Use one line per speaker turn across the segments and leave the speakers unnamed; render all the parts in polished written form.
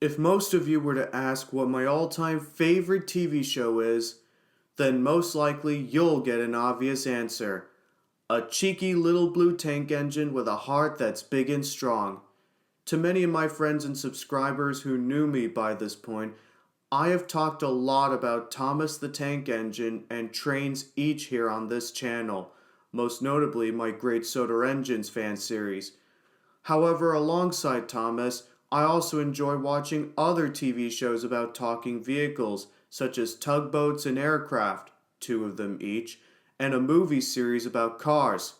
If most of you were to ask what my all time favorite TV show is, then most likely you'll get an obvious answer. A cheeky little blue tank engine with a heart that's big and strong. To many of my friends and subscribers who knew me by this point, I have talked a lot about Thomas the Tank Engine and trains each here on this channel, most notably my Great Soda Engines fan series. However, alongside Thomas, I also enjoy watching other TV shows about talking vehicles, such as Tugboats and Aircraft, two of them each, and a movie series about cars.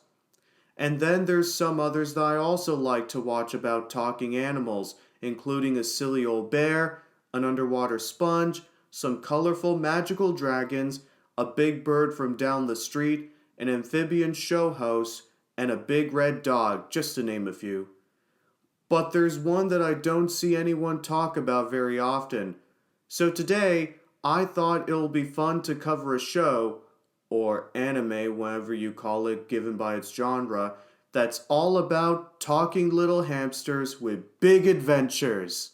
And then there's some others that I also like to watch about talking animals, including a silly old bear, an underwater sponge, some colorful magical dragons, a big bird from down the street, an amphibian show host, and a big red dog, just to name a few. But there's one that I don't see anyone talk about very often. So today, I thought it'll be fun to cover a show, or anime, whatever you call it, given by its genre, that's all about talking little hamsters with big adventures.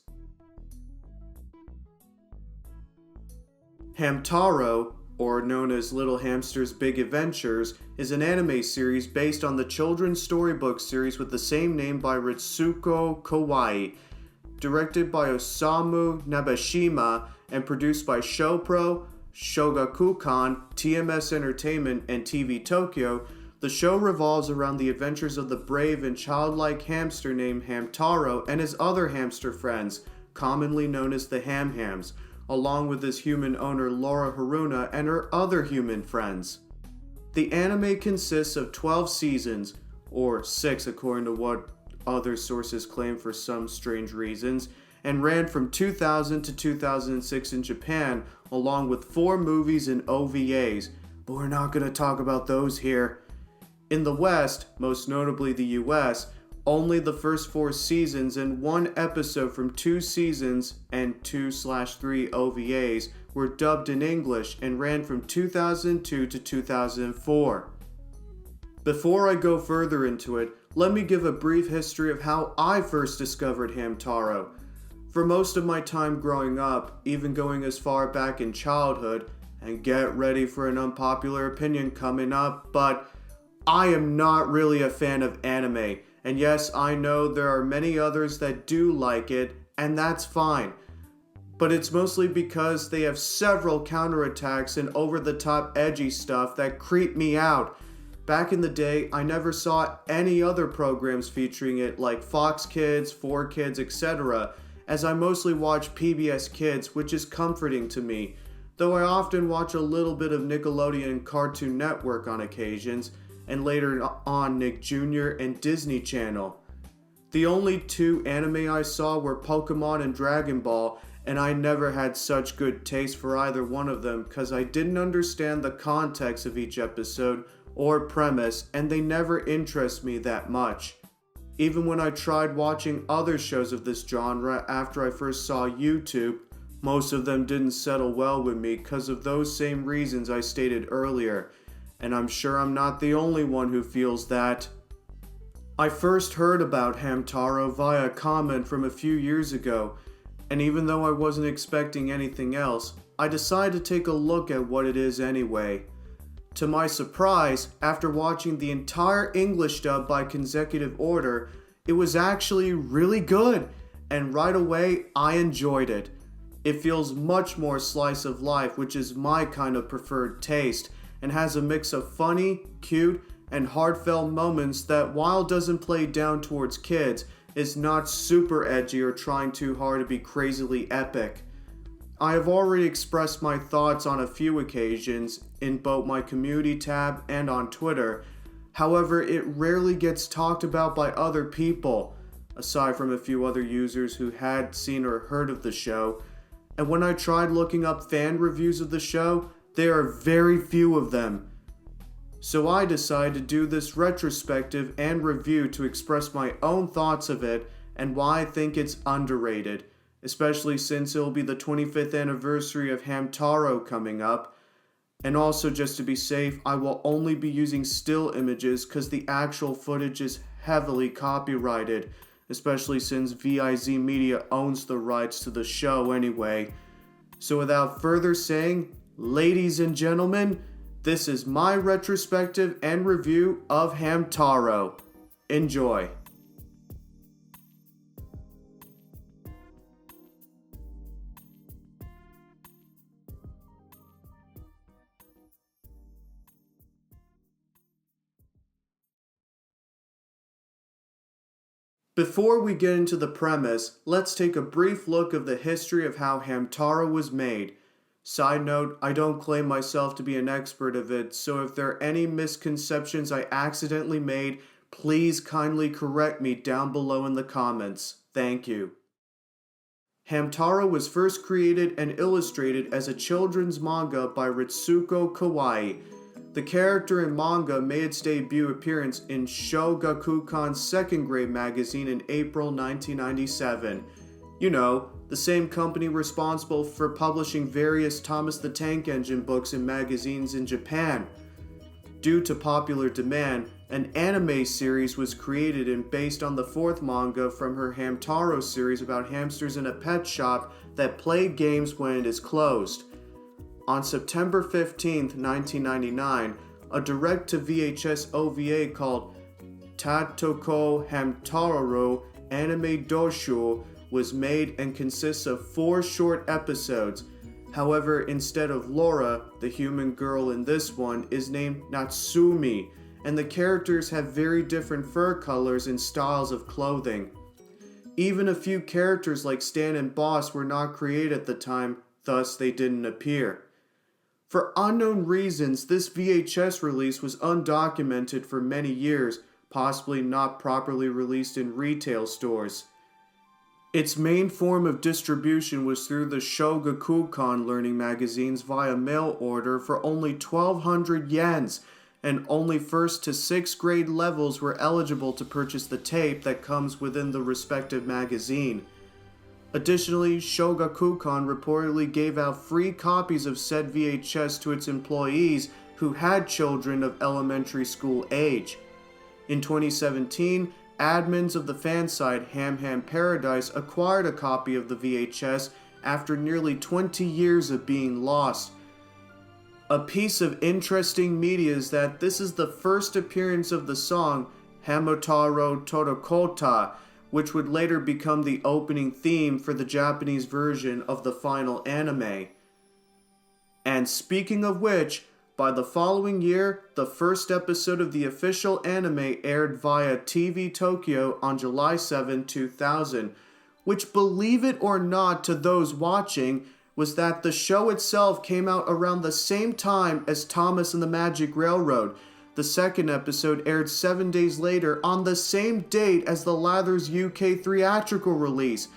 Hamtaro, or known as Little Hamster's Big Adventures, is an anime series based on the children's storybook series with the same name by Ritsuko Kawai, directed by Osamu Nabeshima, and produced by ShowPro, Shogakukan, TMS Entertainment, and TV Tokyo. The show revolves around the adventures of the brave and childlike hamster named Hamtaro and his other hamster friends, commonly known as the Ham Hams, along with his human owner Laura Haruna and her other human friends. The anime consists of 12 seasons, or 6 according to what other sources claim for some strange reasons, and ran from 2000 to 2006 in Japan, along with 4 movies and OVAs, but we're not going to talk about those here. In the West, most notably the US, only the first 4 seasons and 1 episode from 2 seasons and 2/3 OVAs were dubbed in English and ran from 2002 to 2004. Before I go further into it, let me give a brief history of how I first discovered Hamtaro. For most of my time growing up, even going as far back in childhood, and get ready for an unpopular opinion coming up, but I am not really a fan of anime. And yes, I know there are many others that do like it, and that's fine. But it's mostly because they have several counterattacks and over-the-top edgy stuff that creep me out. Back in the day, I never saw any other programs featuring it like Fox Kids, 4Kids, etc., as I mostly watch PBS Kids, which is comforting to me, though I often watch a little bit of Nickelodeon and Cartoon Network on occasions, and later on Nick Jr. and Disney Channel. The only 2 anime I saw were Pokemon and Dragon Ball, and I never had such good taste for either one of them because I didn't understand the context of each episode or premise, and they never interest me that much. Even when I tried watching other shows of this genre after I first saw YouTube, most of them didn't settle well with me because of those same reasons I stated earlier. And I'm sure I'm not the only one who feels that. I first heard about Hamtaro via a comment from a few years ago, and even though I wasn't expecting anything else, I decided to take a look at what it is anyway. To my surprise, after watching the entire English dub by consecutive order, it was actually really good, and right away I enjoyed it. It feels much more slice of life, which is my kind of preferred taste, and has a mix of funny, cute, and heartfelt moments that, while doesn't play down towards kids, is not super edgy or trying too hard to be crazily epic. I have already expressed my thoughts on a few occasions in both my community tab and on Twitter. However, it rarely gets talked about by other people, aside from a few other users who had seen or heard of the show. And when I tried looking up fan reviews of the show, there are very few of them. So I decided to do this retrospective and review to express my own thoughts of it and why I think it's underrated, especially since it will be the 25th anniversary of Hamtaro coming up. And also, just to be safe, I will only be using still images because the actual footage is heavily copyrighted, especially since VIZ Media owns the rights to the show anyway. So without further saying, ladies and gentlemen, this is my retrospective and review of Hamtaro. Enjoy. Before we get into the premise, let's take a brief look of the history of how Hamtaro was made. Side note, I don't claim myself to be an expert of it, so if there are any misconceptions I accidentally made, please kindly correct me down below in the comments. Thank you. Hamtaro was first created and illustrated as a children's manga by Ritsuko Kawai. The character in manga made its debut appearance in Shogakukan's second grade magazine in April 1997. You know, the same company responsible for publishing various Thomas the Tank Engine books and magazines in Japan. Due to popular demand, an anime series was created and based on the fourth manga from her Hamtaro series about hamsters in a pet shop that play games when it is closed. On September 15, 1999, a direct-to-VHS OVA called Tatoko Hamtaro Anime Doshu was made and consists of 4 short episodes. However, instead of Laura, the human girl in this one is named Natsumi, and the characters have very different fur colors and styles of clothing. Even a few characters like Stan and Boss were not created at the time, thus they didn't appear. For unknown reasons, this VHS release was undocumented for many years, possibly not properly released in retail stores. Its main form of distribution was through the Shogakukan learning magazines via mail order for only 1,200 yens, and only 1st to 6th grade levels were eligible to purchase the tape that comes within the respective magazine. Additionally, Shogakukan reportedly gave out free copies of said VHS to its employees who had children of elementary school age. In 2017, admins of the fan site Ham Ham Paradise acquired a copy of the VHS after nearly 20 years of being lost. A piece of interesting media is that this is the first appearance of the song Hamtaro Todokota, which would later become the opening theme for the Japanese version of the final anime. And speaking of which, by the following year, the first episode of the official anime aired via TV Tokyo on July 7, 2000, which, believe it or not to those watching, was that the show itself came out around the same time as Thomas and the Magic Railroad. The second episode aired 7 days later on the same date as the latter's UK theatrical release.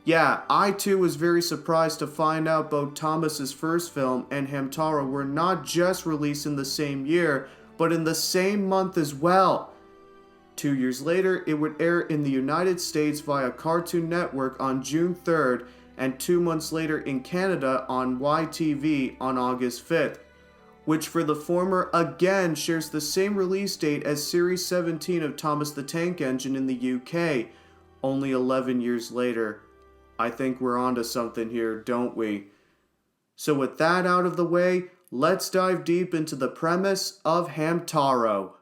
Yeah, I too was very surprised to find out both Thomas's first film and Hamtaro were not just released in the same year, but in the same month as well. 2 years later, it would air in the United States via Cartoon Network on June 3rd, and 2 months later in Canada on YTV on August 5th. Which for the former again shares the same release date as Series 17 of Thomas the Tank Engine in the UK, only 11 years later. I think we're onto something here, don't we? So with that out of the way, let's dive deep into the premise of Hamtaro.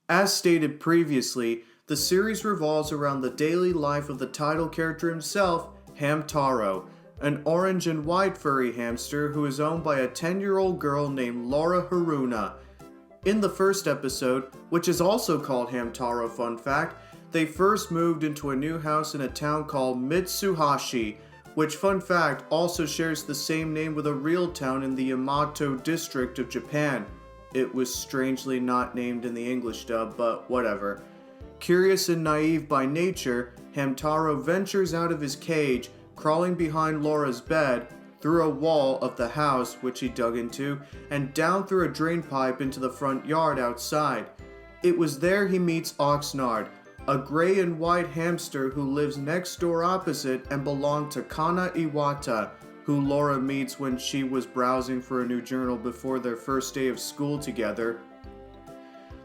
As stated previously, the series revolves around the daily life of the title character himself, Hamtaro, an orange and white furry hamster who is owned by a 10-year-old girl named Laura Haruna. In the first episode, which is also called Hamtaro fun fact, they first moved into a new house in a town called Mitsuhashi, which fun fact also shares the same name with a real town in the Yamato district of Japan. It was strangely not named in the English dub, but whatever. Curious and naive by nature, Hamtaro ventures out of his cage, crawling behind Laura's bed, through a wall of the house which he dug into, and down through a drain pipe into the front yard outside. It was there he meets Oxnard, a gray and white hamster who lives next door opposite and belonged to Kana Iwata, who Laura meets when she was browsing for a new journal before their first day of school together.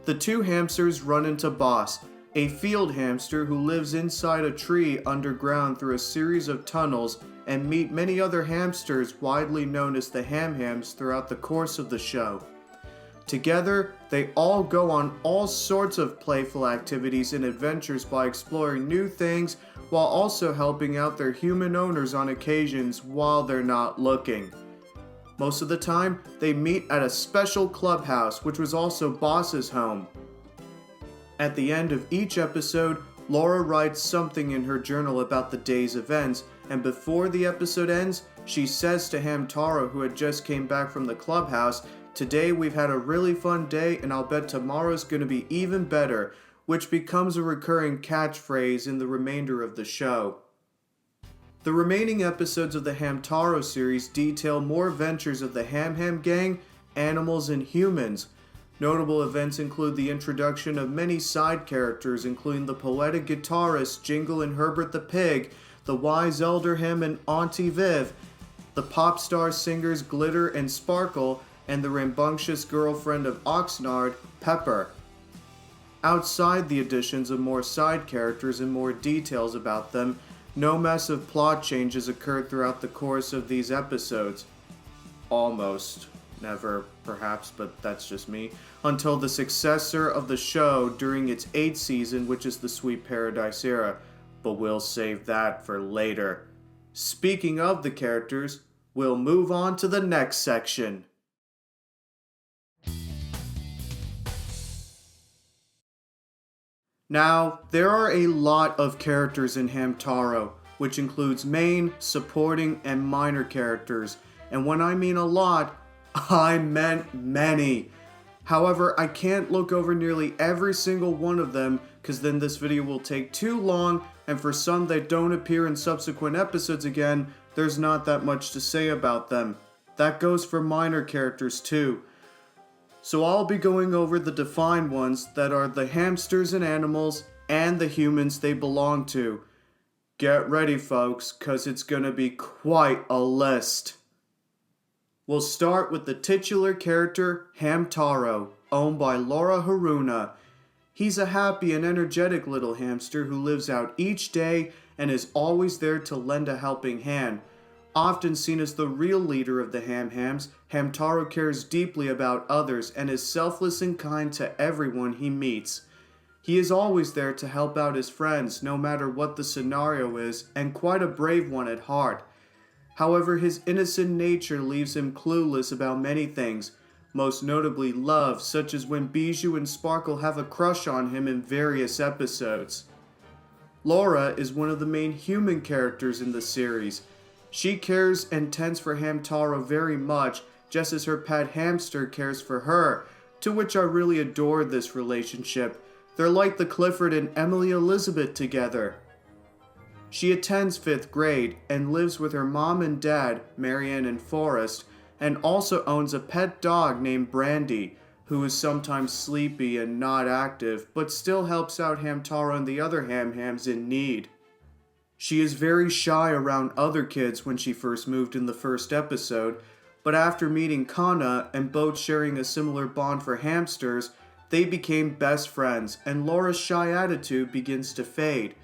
The two hamsters run into Boss, a field hamster who lives inside a tree underground through a series of tunnels, and meet many other hamsters widely known as the Ham Hams throughout the course of the show. Together, they all go on all sorts of playful activities and adventures by exploring new things while also helping out their human owners on occasions while they're not looking. Most of the time, they meet at a special clubhouse, which was also Boss's home. At the end of each episode, Laura writes something in her journal about the day's events, and before the episode ends, she says to Hamtaro, who had just came back from the clubhouse, "Today we've had a really fun day, and I'll bet tomorrow's gonna be even better," which becomes a recurring catchphrase in the remainder of the show. The remaining episodes of the Hamtaro series detail more adventures of the Ham Ham gang, animals, and humans. Notable events include the introduction of many side characters, including the poetic guitarist Jingle and Herbert the Pig, the wise elder Ham and Auntie Viv, the pop star singers Glitter and Sparkle, and the rambunctious girlfriend of Oxnard, Pepper. Outside the additions of more side characters and more details about them, no massive plot changes occurred throughout the course of these episodes. Almost. Never, perhaps, but that's just me. Until the successor of the show during its 8th season, which is the Sweet Paradise era. But we'll save that for later. Speaking of the characters, we'll move on to the next section. Now, there are a lot of characters in Hamtaro, which includes main, supporting, and minor characters. And when I mean a lot, I meant many. However, I can't look over nearly every single one of them, because then this video will take too long, and for some that don't appear in subsequent episodes again, there's not that much to say about them. That goes for minor characters too. So I'll be going over the defined ones that are the hamsters and animals, and the humans they belong to. Get ready, folks, cause it's gonna be quite a list. We'll start with the titular character, Hamtaro, owned by Laura Haruna. He's a happy and energetic little hamster who lives out each day and is always there to lend a helping hand. Often seen as the real leader of the Ham Hams, Hamtaro cares deeply about others and is selfless and kind to everyone he meets. He is always there to help out his friends, no matter what the scenario is, and quite a brave one at heart. However, his innocent nature leaves him clueless about many things, most notably love, such as when Bijou and Sparkle have a crush on him in various episodes. Laura is one of the main human characters in the series. She cares and tends for Hamtaro very much, just as her pet hamster cares for her, to which I really adore this relationship. They're like the Clifford and Emily Elizabeth together. She attends 5th grade and lives with her mom and dad, Marianne and Forrest, and also owns a pet dog named Brandy, who is sometimes sleepy and not active, but still helps out Hamtaro and the other Ham Hams in need. She is very shy around other kids when she first moved in the first episode, but after meeting Kana and both sharing a similar bond for hamsters, they became best friends and Laura's shy attitude begins to fade.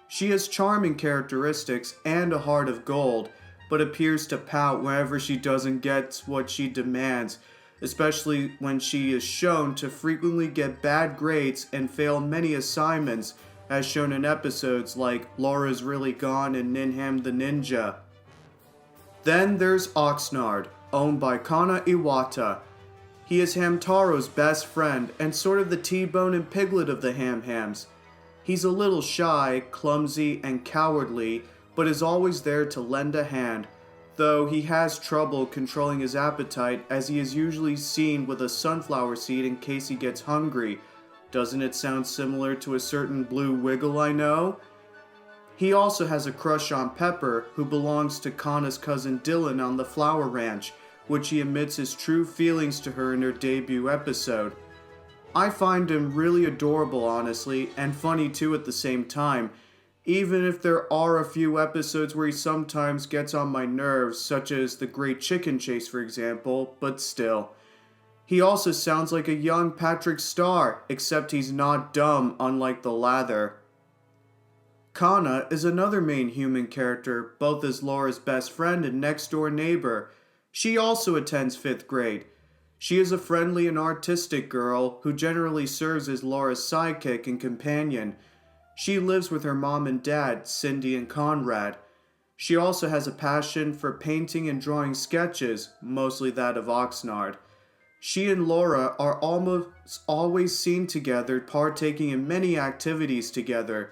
She has charming characteristics and a heart of gold, but appears to pout whenever she doesn't get what she demands, especially when she is shown to frequently get bad grades and fail many assignments, as shown in episodes like Laura's Really Gone and Ninham the Ninja. Then there's Oxnard, owned by Kana Iwata. He is Hamtaro's best friend and sort of the T-Bone and Piglet of the Ham Hams. He's a little shy, clumsy, and cowardly, but is always there to lend a hand, though he has trouble controlling his appetite as he is usually seen with a sunflower seed in case he gets hungry. Doesn't it sound similar to a certain blue wiggle I know? He also has a crush on Pepper, who belongs to Kana's cousin Dylan on the Flower Ranch, which he admits his true feelings to her in her debut episode. I find him really adorable, honestly, and funny too at the same time, even if there are a few episodes where he sometimes gets on my nerves, such as the Great Chicken Chase for example, but still. He also sounds like a young Patrick Star, except he's not dumb, unlike the latter. Kana is another main human character, both as Laura's best friend and next-door neighbor. She also attends 5th grade. She is a friendly and artistic girl who generally serves as Laura's sidekick and companion. She lives with her mom and dad, Cindy and Conrad. She also has a passion for painting and drawing sketches, mostly that of Oxnard. She and Laura are almost always seen together, partaking in many activities together.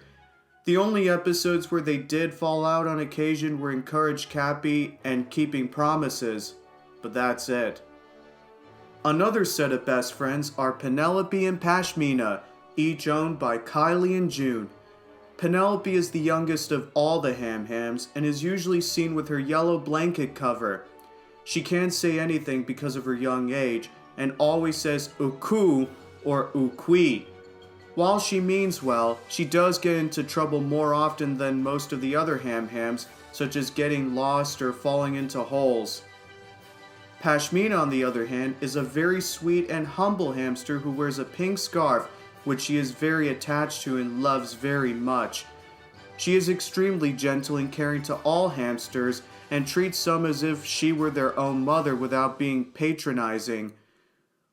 The only episodes where they did fall out on occasion were in Courage Cappy and Keeping Promises, but that's it. Another set of best friends are Penelope and Pashmina, each owned by Kylie and June. Penelope is the youngest of all the Ham Hams and is usually seen with her yellow blanket cover. She can't say anything because of her young age and always says uku or ukwi. While she means well, she does get into trouble more often than most of the other Ham Hams, such as getting lost or falling into holes. Pashmina, on the other hand, is a very sweet and humble hamster who wears a pink scarf, which she is very attached to and loves very much. She is extremely gentle and caring to all hamsters and treats some as if she were their own mother without being patronizing.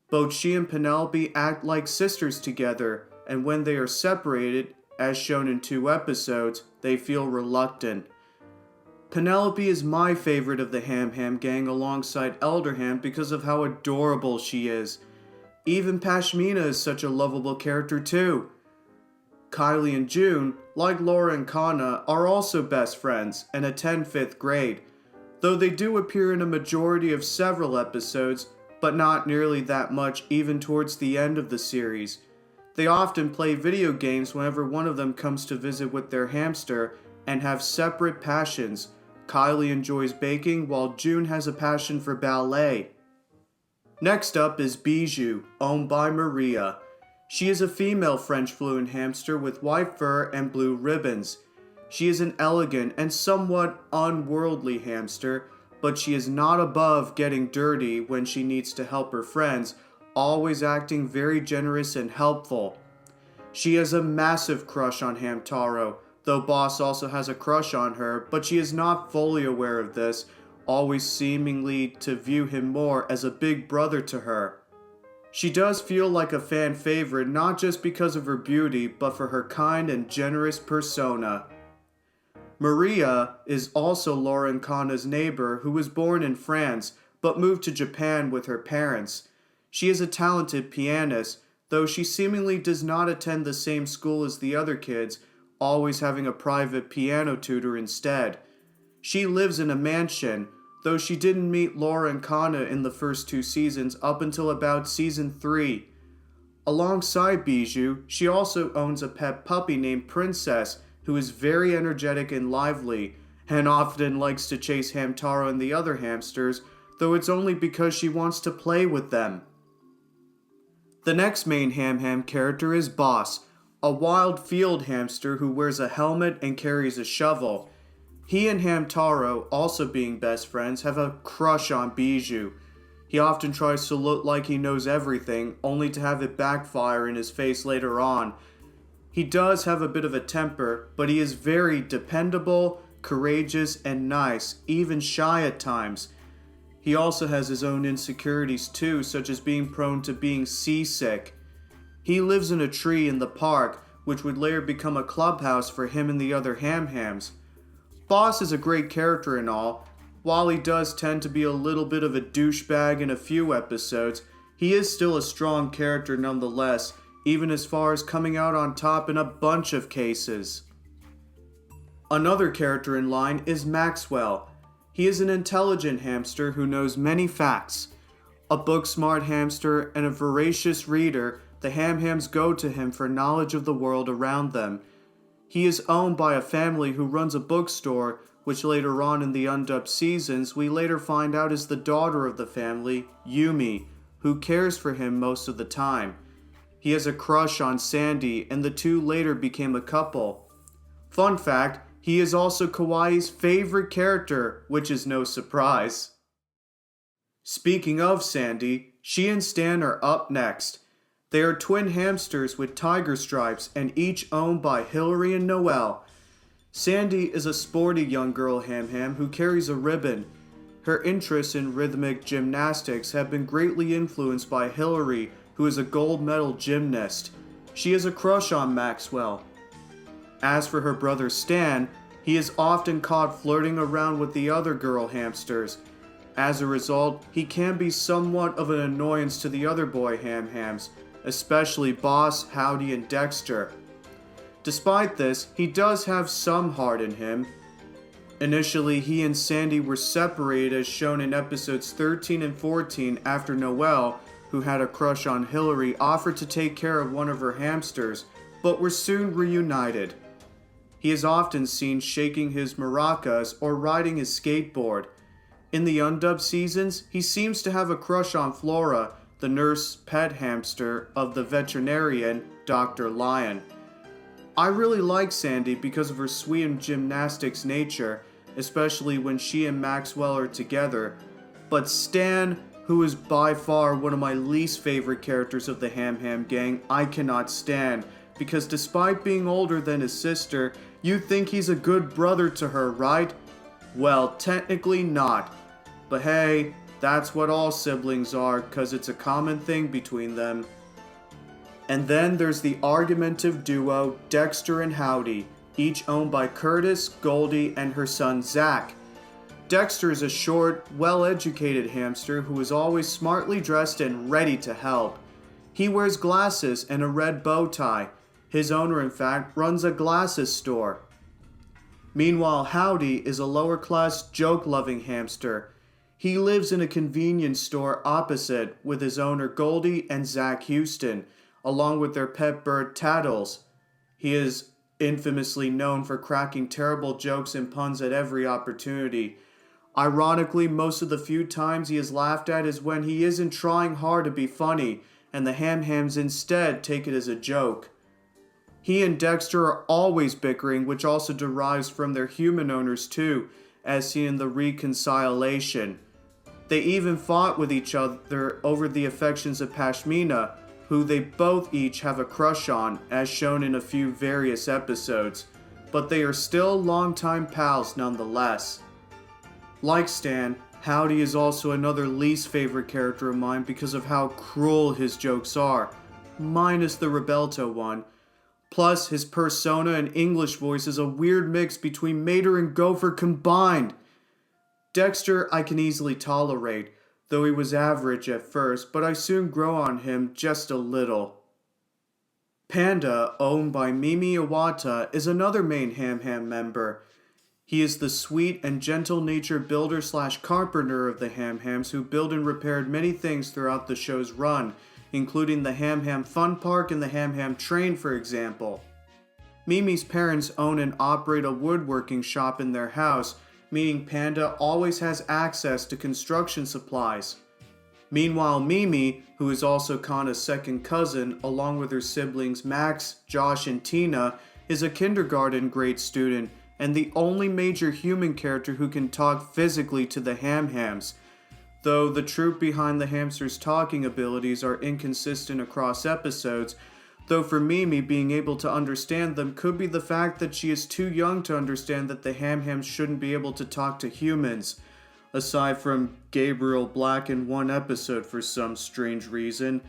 Both she and Penelope act like sisters together, and when they are separated, as shown in 2 episodes, they feel reluctant. Penelope is my favorite of the Ham Ham gang alongside Elderham because of how adorable she is. Even Pashmina is such a lovable character too. Kylie and June, like Laura and Kana, are also best friends and attend 5th grade, though they do appear in a majority of several episodes, but not nearly that much even towards the end of the series. They often play video games whenever one of them comes to visit with their hamster and have separate passions. Kylie enjoys baking while June has a passion for ballet. Next up is Bijou, owned by Maria. She is a female French fluent hamster with white fur and blue ribbons. She is an elegant and somewhat unworldly hamster, but she is not above getting dirty when she needs to help her friends, always acting very generous and helpful. She has a massive crush on Hamtaro, though Boss also has a crush on her, but she is not fully aware of this, always seemingly to view him more as a big brother to her. She does feel like a fan favorite not just because of her beauty, but for her kind and generous persona. Maria is also Laura and Kana's neighbor who was born in France, but moved to Japan with her parents. She is a talented pianist, though she seemingly does not attend the same school as the other kids, always having a private piano tutor instead. She lives in a mansion, though she didn't meet Laura and Kana in the first 2 seasons up until about season 3. Alongside Bijou, she also owns a pet puppy named Princess, who is very energetic and lively, and often likes to chase Hamtaro and the other hamsters, though it's only because she wants to play with them. The next main Ham Ham character is Boss, a wild field hamster who wears a helmet and carries a shovel. He and Hamtaro, also being best friends, have a crush on Bijou. He often tries to look like he knows everything, only to have it backfire in his face later on. He does have a bit of a temper, but he is very dependable, courageous, and nice, even shy at times. He also has his own insecurities too, such as being prone to being seasick. He lives in a tree in the park, which would later become a clubhouse for him and the other Ham Hams. Boss is a great character and all. While he does tend to be a little bit of a douchebag in a few episodes, he is still a strong character nonetheless, even as far as coming out on top in a bunch of cases. Another character in line is Maxwell. He is an intelligent hamster who knows many facts. A book-smart hamster and a voracious reader, the Ham Hams go to him for knowledge of the world around them. He is owned by a family who runs a bookstore, which later on in the undubbed seasons we later find out is the daughter of the family, Yumi, who cares for him most of the time. He has a crush on Sandy, and the two later became a couple. Fun fact, he is also Kawaii's favorite character, which is no surprise. Speaking of Sandy, She and Stan are up next. They are twin hamsters with tiger stripes and each owned by Hillary and Noelle. Sandy is a sporty young girl ham ham who carries a ribbon. Her interests in rhythmic gymnastics have been greatly influenced by Hillary, who is a gold medal gymnast. She has a crush on Maxwell. As for her brother Stan, he is often caught flirting around with the other girl hamsters. As a result, he can be somewhat of an annoyance to the other boy ham hams, especially Boss, Howdy, and Dexter. Despite this, he does have some heart in him. Initially, he and Sandy were separated as shown in episodes 13 and 14 after Noelle, who had a crush on Hillary, offered to take care of one of her hamsters, but were soon reunited. He is often seen shaking his maracas or riding his skateboard. In the undubbed seasons, he seems to have a crush on Flora, the nurse pet hamster of the veterinarian, Dr. Lion. I really like Sandy because of her sweet gymnastics nature, especially when she and Maxwell are together. But Stan, who is by far one of my least favorite characters of the Ham Ham gang, I cannot stand, because despite being older than his sister, you think he's a good brother to her, right? Well, technically not. But hey, that's what all siblings are, cause it's a common thing between them. And then there's the argumentative duo Dexter and Howdy, each owned by Curtis, Goldie, and her son Zach. Dexter is a short, well-educated hamster who is always smartly dressed and ready to help. He wears glasses and a red bow tie. His owner, in fact, runs a glasses store. Meanwhile, Howdy is a lower-class, joke-loving hamster. He lives in a convenience store opposite with his owner Goldie and Zach Houston, along with their pet bird Tattles. He is infamously known for cracking terrible jokes and puns at every opportunity. Ironically, most of the few times he is laughed at is when he isn't trying hard to be funny, and the Ham Hams instead take it as a joke. He and Dexter are always bickering, which also derives from their human owners too, as seen in the reconciliation. They even fought with each other over the affections of Pashmina, who they both each have a crush on, as shown in a few various episodes, but they are still longtime pals nonetheless. Like Stan, Howdy is also another least favorite character of mine because of how cruel his jokes are, minus the Rebelto one. Plus, his persona and English voice is a weird mix between Mater and Gopher combined. Dexter I can easily tolerate, though he was average at first, but I soon grow on him just a little. Panda, owned by Mimi Iwata, is another main Ham Ham member. He is the sweet and gentle-natured builder/carpenter of the Ham Hams who built and repaired many things throughout the show's run, including the Ham Ham Fun Park and the Ham Ham Train, for example. Mimi's parents own and operate a woodworking shop in their house, meaning Panda always has access to construction supplies. Meanwhile, Mimi, who is also Kanna's second cousin, along with her siblings Max, Josh, and Tina, is a kindergarten grade student and the only major human character who can talk physically to the Ham Hams, though the truth behind the hamster's talking abilities are inconsistent across episodes, though for Mimi, being able to understand them could be the fact that she is too young to understand that the Ham Hams shouldn't be able to talk to humans, aside from Gabriel Black in one episode for some strange reason.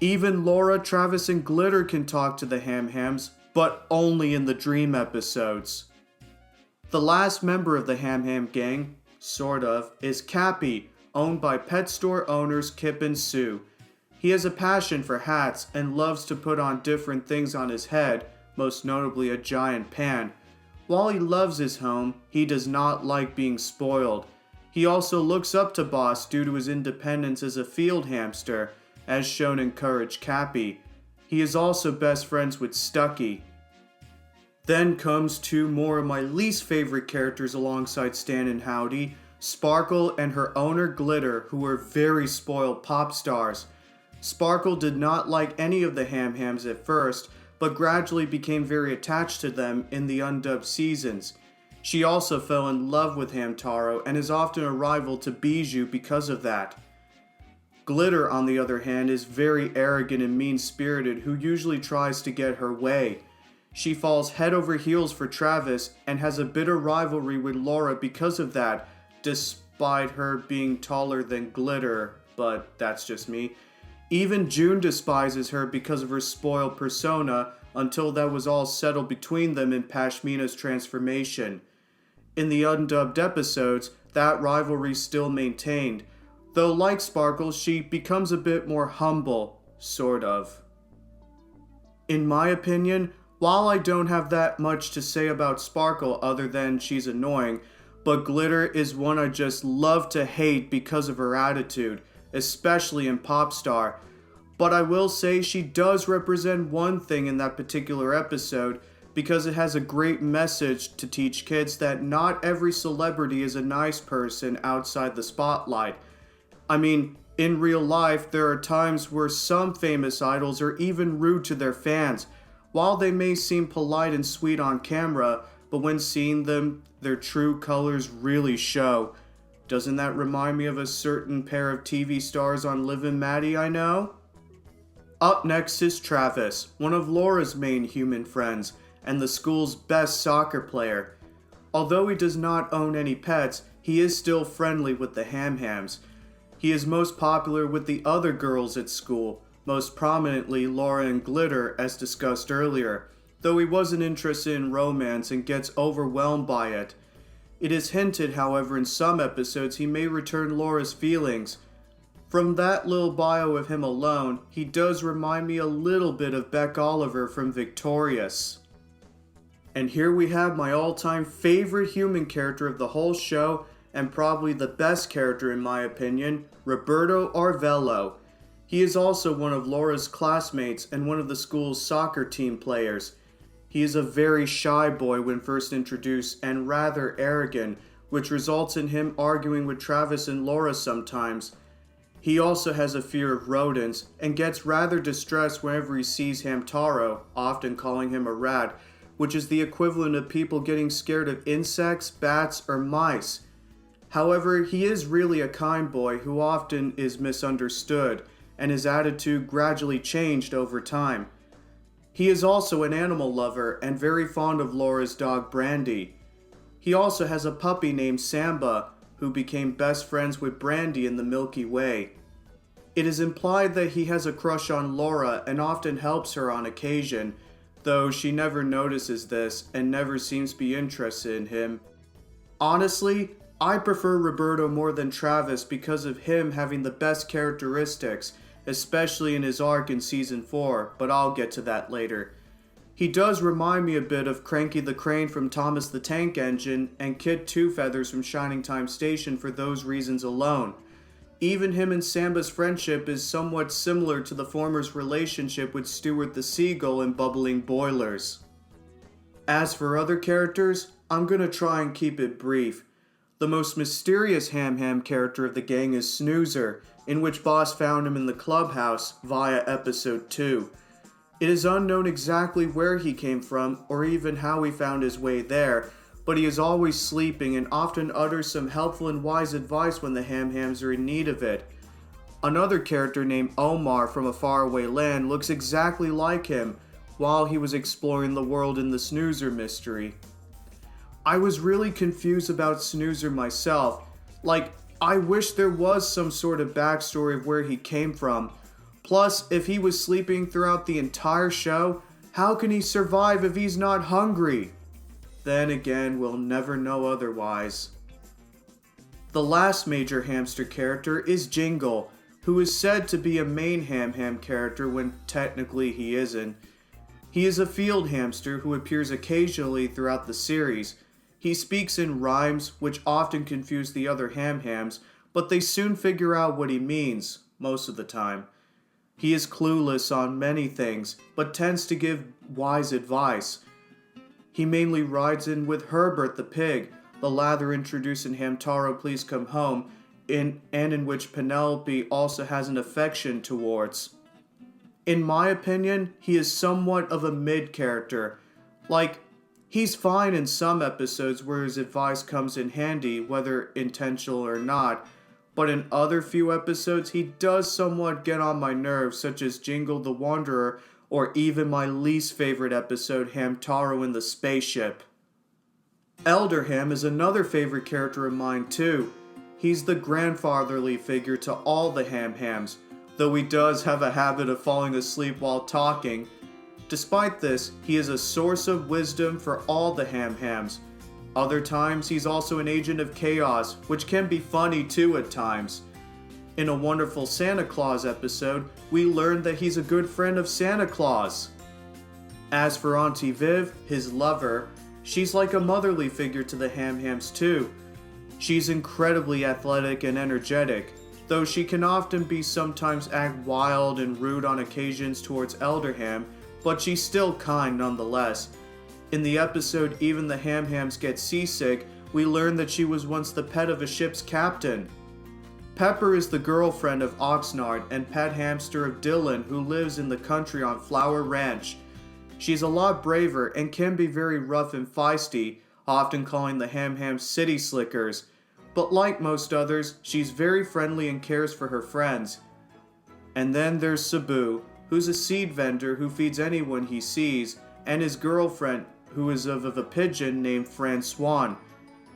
Even Laura, Travis, and Glitter can talk to the Ham Hams, but only in the dream episodes. The last member of the Ham Ham gang, sort of, is Cappy, owned by pet store owners Kip and Sue. He has a passion for hats and loves to put on different things on his head, most notably a giant pan. While he loves his home, he does not like being spoiled. He also looks up to Boss due to his independence as a field hamster, as shown in Courage Cappy. He is also best friends with Stucky. Then comes two more of my least favorite characters alongside Stan and Howdy, Sparkle and her owner Glitter, who were very spoiled pop stars. Sparkle did not like any of the Ham Hams at first, but gradually became very attached to them in the undubbed seasons. She also fell in love with Hamtaro and is often a rival to Bijou because of that. Glitter, on the other hand, is very arrogant and mean-spirited who usually tries to get her way. She falls head over heels for Travis and has a bitter rivalry with Laura because of that, despite her being taller than Glitter, but that's just me. Even June despises her because of her spoiled persona until that was all settled between them in Pashmina's transformation. In the undubbed episodes, that rivalry still maintained, though like Sparkle, she becomes a bit more humble, sort of. In my opinion, while I don't have that much to say about Sparkle other than she's annoying, but Glitter is one I just love to hate because of her attitude, especially in Popstar. But I will say she does represent one thing in that particular episode because it has a great message to teach kids that not every celebrity is a nice person outside the spotlight. I mean, in real life, there are times where some famous idols are even rude to their fans. While they may seem polite and sweet on camera, but when seeing them, their true colors really show. Doesn't that remind me of a certain pair of TV stars on Liv and Maddie I know? Up next is Travis, one of Laura's main human friends, and the school's best soccer player. Although he does not own any pets, he is still friendly with the Ham Hams. He is most popular with the other girls at school, most prominently Laura and Glitter as discussed earlier, though he wasn't interested in romance and gets overwhelmed by it. It is hinted, however, in some episodes he may return Laura's feelings. From that little bio of him alone, he does remind me a little bit of Beck Oliver from Victorious. And here we have my all-time favorite human character of the whole show, and probably the best character in my opinion, Roberto Arvello. He is also one of Laura's classmates and one of the school's soccer team players. He is a very shy boy when first introduced and rather arrogant, which results in him arguing with Travis and Laura sometimes. He also has a fear of rodents and gets rather distressed whenever he sees Hamtaro, often calling him a rat, which is the equivalent of people getting scared of insects, bats, or mice. However, he is really a kind boy who often is misunderstood, and his attitude gradually changed over time. He is also an animal lover and very fond of Laura's dog Brandy. He also has a puppy named Samba, who became best friends with Brandy in the Milky Way. It is implied that he has a crush on Laura and often helps her on occasion, though she never notices this and never seems to be interested in him. Honestly, I prefer Roberto more than Travis because of him having the best characteristics, especially in his arc in Season 4, but I'll get to that later. He does remind me a bit of Cranky the Crane from Thomas the Tank Engine and Kid Two Feathers from Shining Time Station for those reasons alone. Even him and Samba's friendship is somewhat similar to the former's relationship with Stuart the Seagull in Bubbling Boilers. As for other characters, I'm gonna try and keep it brief. The most mysterious Ham Ham character of the gang is Snoozer, in which Boss found him in the clubhouse via episode 2. It is unknown exactly where he came from or even how he found his way there, but he is always sleeping and often utters some helpful and wise advice when the Ham Hams are in need of it. Another character named Omar from a faraway land looks exactly like him while he was exploring the world in the Snoozer mystery. I was really confused about Snoozer myself. I wish there was some sort of backstory of where he came from. Plus, if he was sleeping throughout the entire show, how can he survive if he's not hungry? Then again, we'll never know otherwise. The last major hamster character is Jingle, who is said to be a main Ham Ham character when technically he isn't. He is a field hamster who appears occasionally throughout the series. He speaks in rhymes, which often confuse the other Ham Hams, but they soon figure out what he means, most of the time. He is clueless on many things, but tends to give wise advice. He mainly rides in with Herbert the pig, the latter introduced in Hamtaro Please Come Home, and in which Penelope also has an affection towards. In my opinion, he is somewhat of a mid character. He's fine in some episodes where his advice comes in handy, whether intentional or not, but in other few episodes he does somewhat get on my nerves, such as Jingle the Wanderer, or even my least favorite episode, Hamtaro in the Spaceship. Elder Ham is another favorite character of mine too. He's the grandfatherly figure to all the Ham-Hams, though he does have a habit of falling asleep while talking. Despite this, he is a source of wisdom for all the Ham-Hams. Other times, he's also an agent of chaos, which can be funny too at times. In a wonderful Santa Claus episode, we learned that he's a good friend of Santa Claus. As for Auntie Viv, his lover, she's like a motherly figure to the Ham-Hams too. She's incredibly athletic and energetic, though she can often sometimes act wild and rude on occasions towards Elder Ham, but she's still kind nonetheless. In the episode Even the Ham-Hams Get Seasick, we learn that she was once the pet of a ship's captain. Pepper is the girlfriend of Oxnard and pet hamster of Dylan, who lives in the country on Flower Ranch. She's a lot braver and can be very rough and feisty, often calling the Ham-Hams city slickers. But like most others, she's very friendly and cares for her friends. And then there's Sabu, who's a seed vendor who feeds anyone he sees, and his girlfriend, who is of a pigeon named Francois.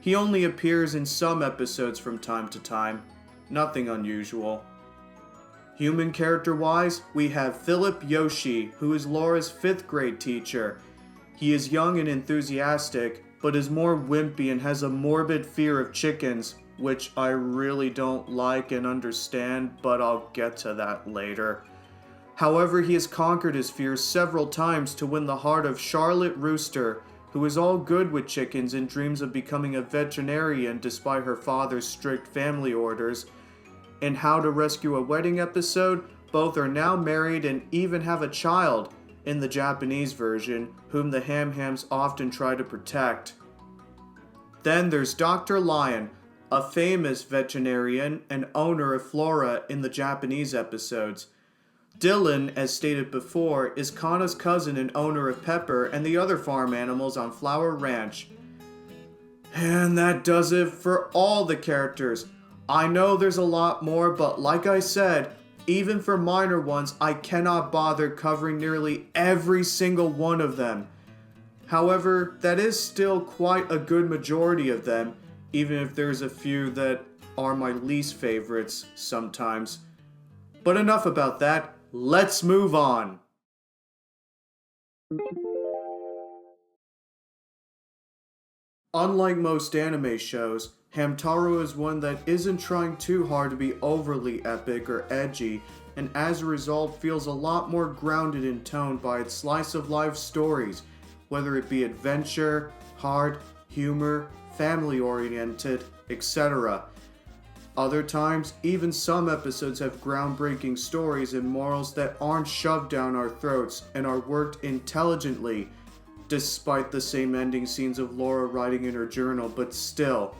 He only appears in some episodes from time to time. Nothing unusual. Human character-wise, we have Philip Yoshi, who is Laura's 5th grade teacher. He is young and enthusiastic, but is more wimpy and has a morbid fear of chickens, which I really don't like and understand, but I'll get to that later. However, he has conquered his fears several times to win the heart of Charlotte Rooster, who is all good with chickens and dreams of becoming a veterinarian despite her father's strict family orders. In How to Rescue a Wedding episode, both are now married and even have a child, in the Japanese version, whom the Ham-Hams often try to protect. Then there's Dr. Lion, a famous veterinarian and owner of Flora in the Japanese episodes. Dylan, as stated before, is Kana's cousin and owner of Pepper and the other farm animals on Flower Ranch. And that does it for all the characters. I know there's a lot more, but like I said, even for minor ones, I cannot bother covering nearly every single one of them. However, that is still quite a good majority of them, even if there's a few that are my least favorites sometimes. But enough about that. Let's move on. Unlike most anime shows, Hamtaro is one that isn't trying too hard to be overly epic or edgy, and as a result feels a lot more grounded in tone by its slice-of-life stories, whether it be adventure, heart, humor, family-oriented, etc. Other times, even some episodes have groundbreaking stories and morals that aren't shoved down our throats and are worked intelligently, despite the same ending scenes of Laura writing in her journal, but still.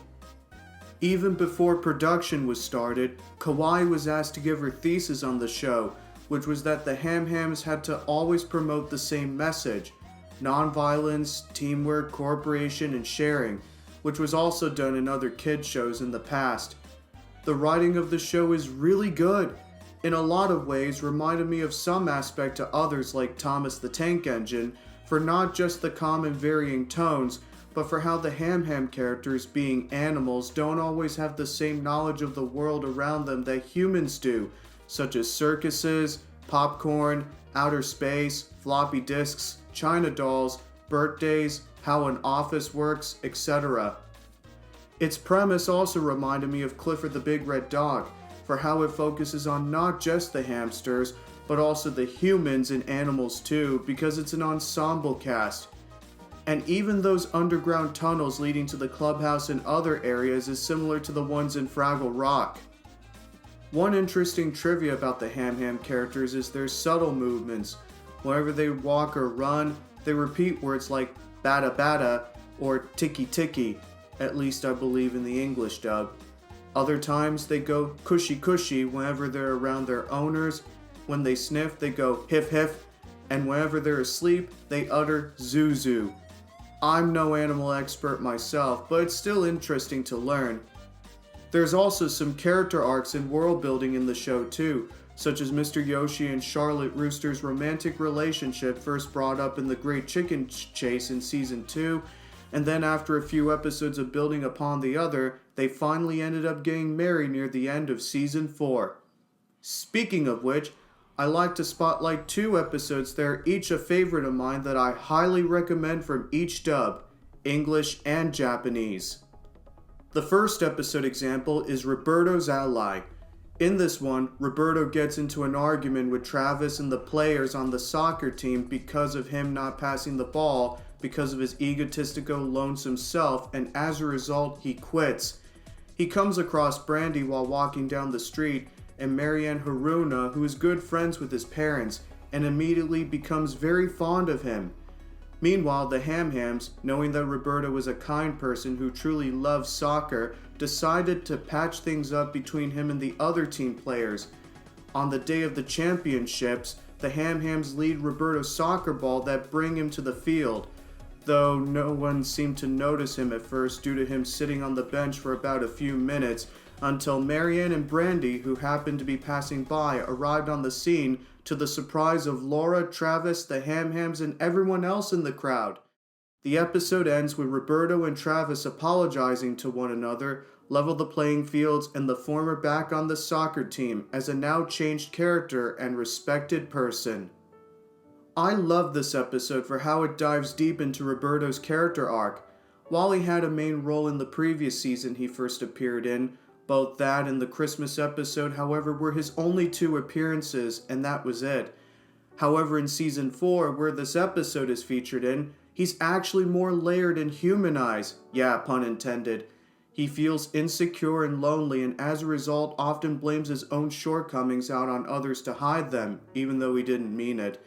Even before production was started, Kawaii was asked to give her thesis on the show, which was that the Ham-Hams had to always promote the same message: non-violence, teamwork, cooperation, and sharing, which was also done in other kids shows in the past. The writing of the show is really good. In a lot of ways, reminded me of some aspect to others like Thomas the Tank Engine, for not just the common varying tones, but for how the Ham-Ham characters, being animals, don't always have the same knowledge of the world around them that humans do, such as circuses, popcorn, outer space, floppy disks, China dolls, birthdays, how an office works, etc. Its premise also reminded me of Clifford the Big Red Dog, for how it focuses on not just the hamsters, but also the humans and animals too, because it's an ensemble cast. And even those underground tunnels leading to the clubhouse and other areas is similar to the ones in Fraggle Rock. One interesting trivia about the Ham-Ham characters is their subtle movements. Whenever they walk or run, they repeat words like bada bada or tiki tiki, at least I believe in the English dub. Other times they go cushy cushy whenever they're around their owners. When they sniff, they go hiff hiff, and whenever they're asleep, they utter zoo zoo. I'm no animal expert myself, but it's still interesting to learn. There's also some character arcs and world building in the show too, such as Mr. Yoshi and Charlotte Rooster's romantic relationship first brought up in The Great Chicken Chase in Season 2, and then after a few episodes of building upon the other, they finally ended up getting married near the end of Season 4. Speaking of which, I like to spotlight 2 episodes that are each a favorite of mine that I highly recommend from each dub, English and Japanese. The first episode example is Roberto's Ally. In this one, Roberto gets into an argument with Travis and the players on the soccer team because of him not passing the ball because of his egotistical, lonesome self, and as a result, he quits. He comes across Brandy while walking down the street and Marianne Haruna, who is good friends with his parents, and immediately becomes very fond of him. Meanwhile, the Ham Hams, knowing that Roberto is a kind person who truly loves soccer, decided to patch things up between him and the other team players. On the day of the championships, the Ham Hams lead Roberto's soccer ball that bring him to the field, though no one seemed to notice him at first due to him sitting on the bench for about a few minutes, until Marianne and Brandy, who happened to be passing by, arrived on the scene to the surprise of Laura, Travis, the Ham Hams, and everyone else in the crowd. The episode ends with Roberto and Travis apologizing to one another, level the playing fields, and the former back on the soccer team as a now changed character and respected person. I love this episode for how it dives deep into Roberto's character arc. While he had a main role in the previous season he first appeared in, both that and the Christmas episode, however, were his only 2 appearances, and that was it. However, in Season 4, where this episode is featured in, he's actually more layered and humanized. Yeah, pun intended. He feels insecure and lonely, and as a result often blames his own shortcomings out on others to hide them, even though he didn't mean it.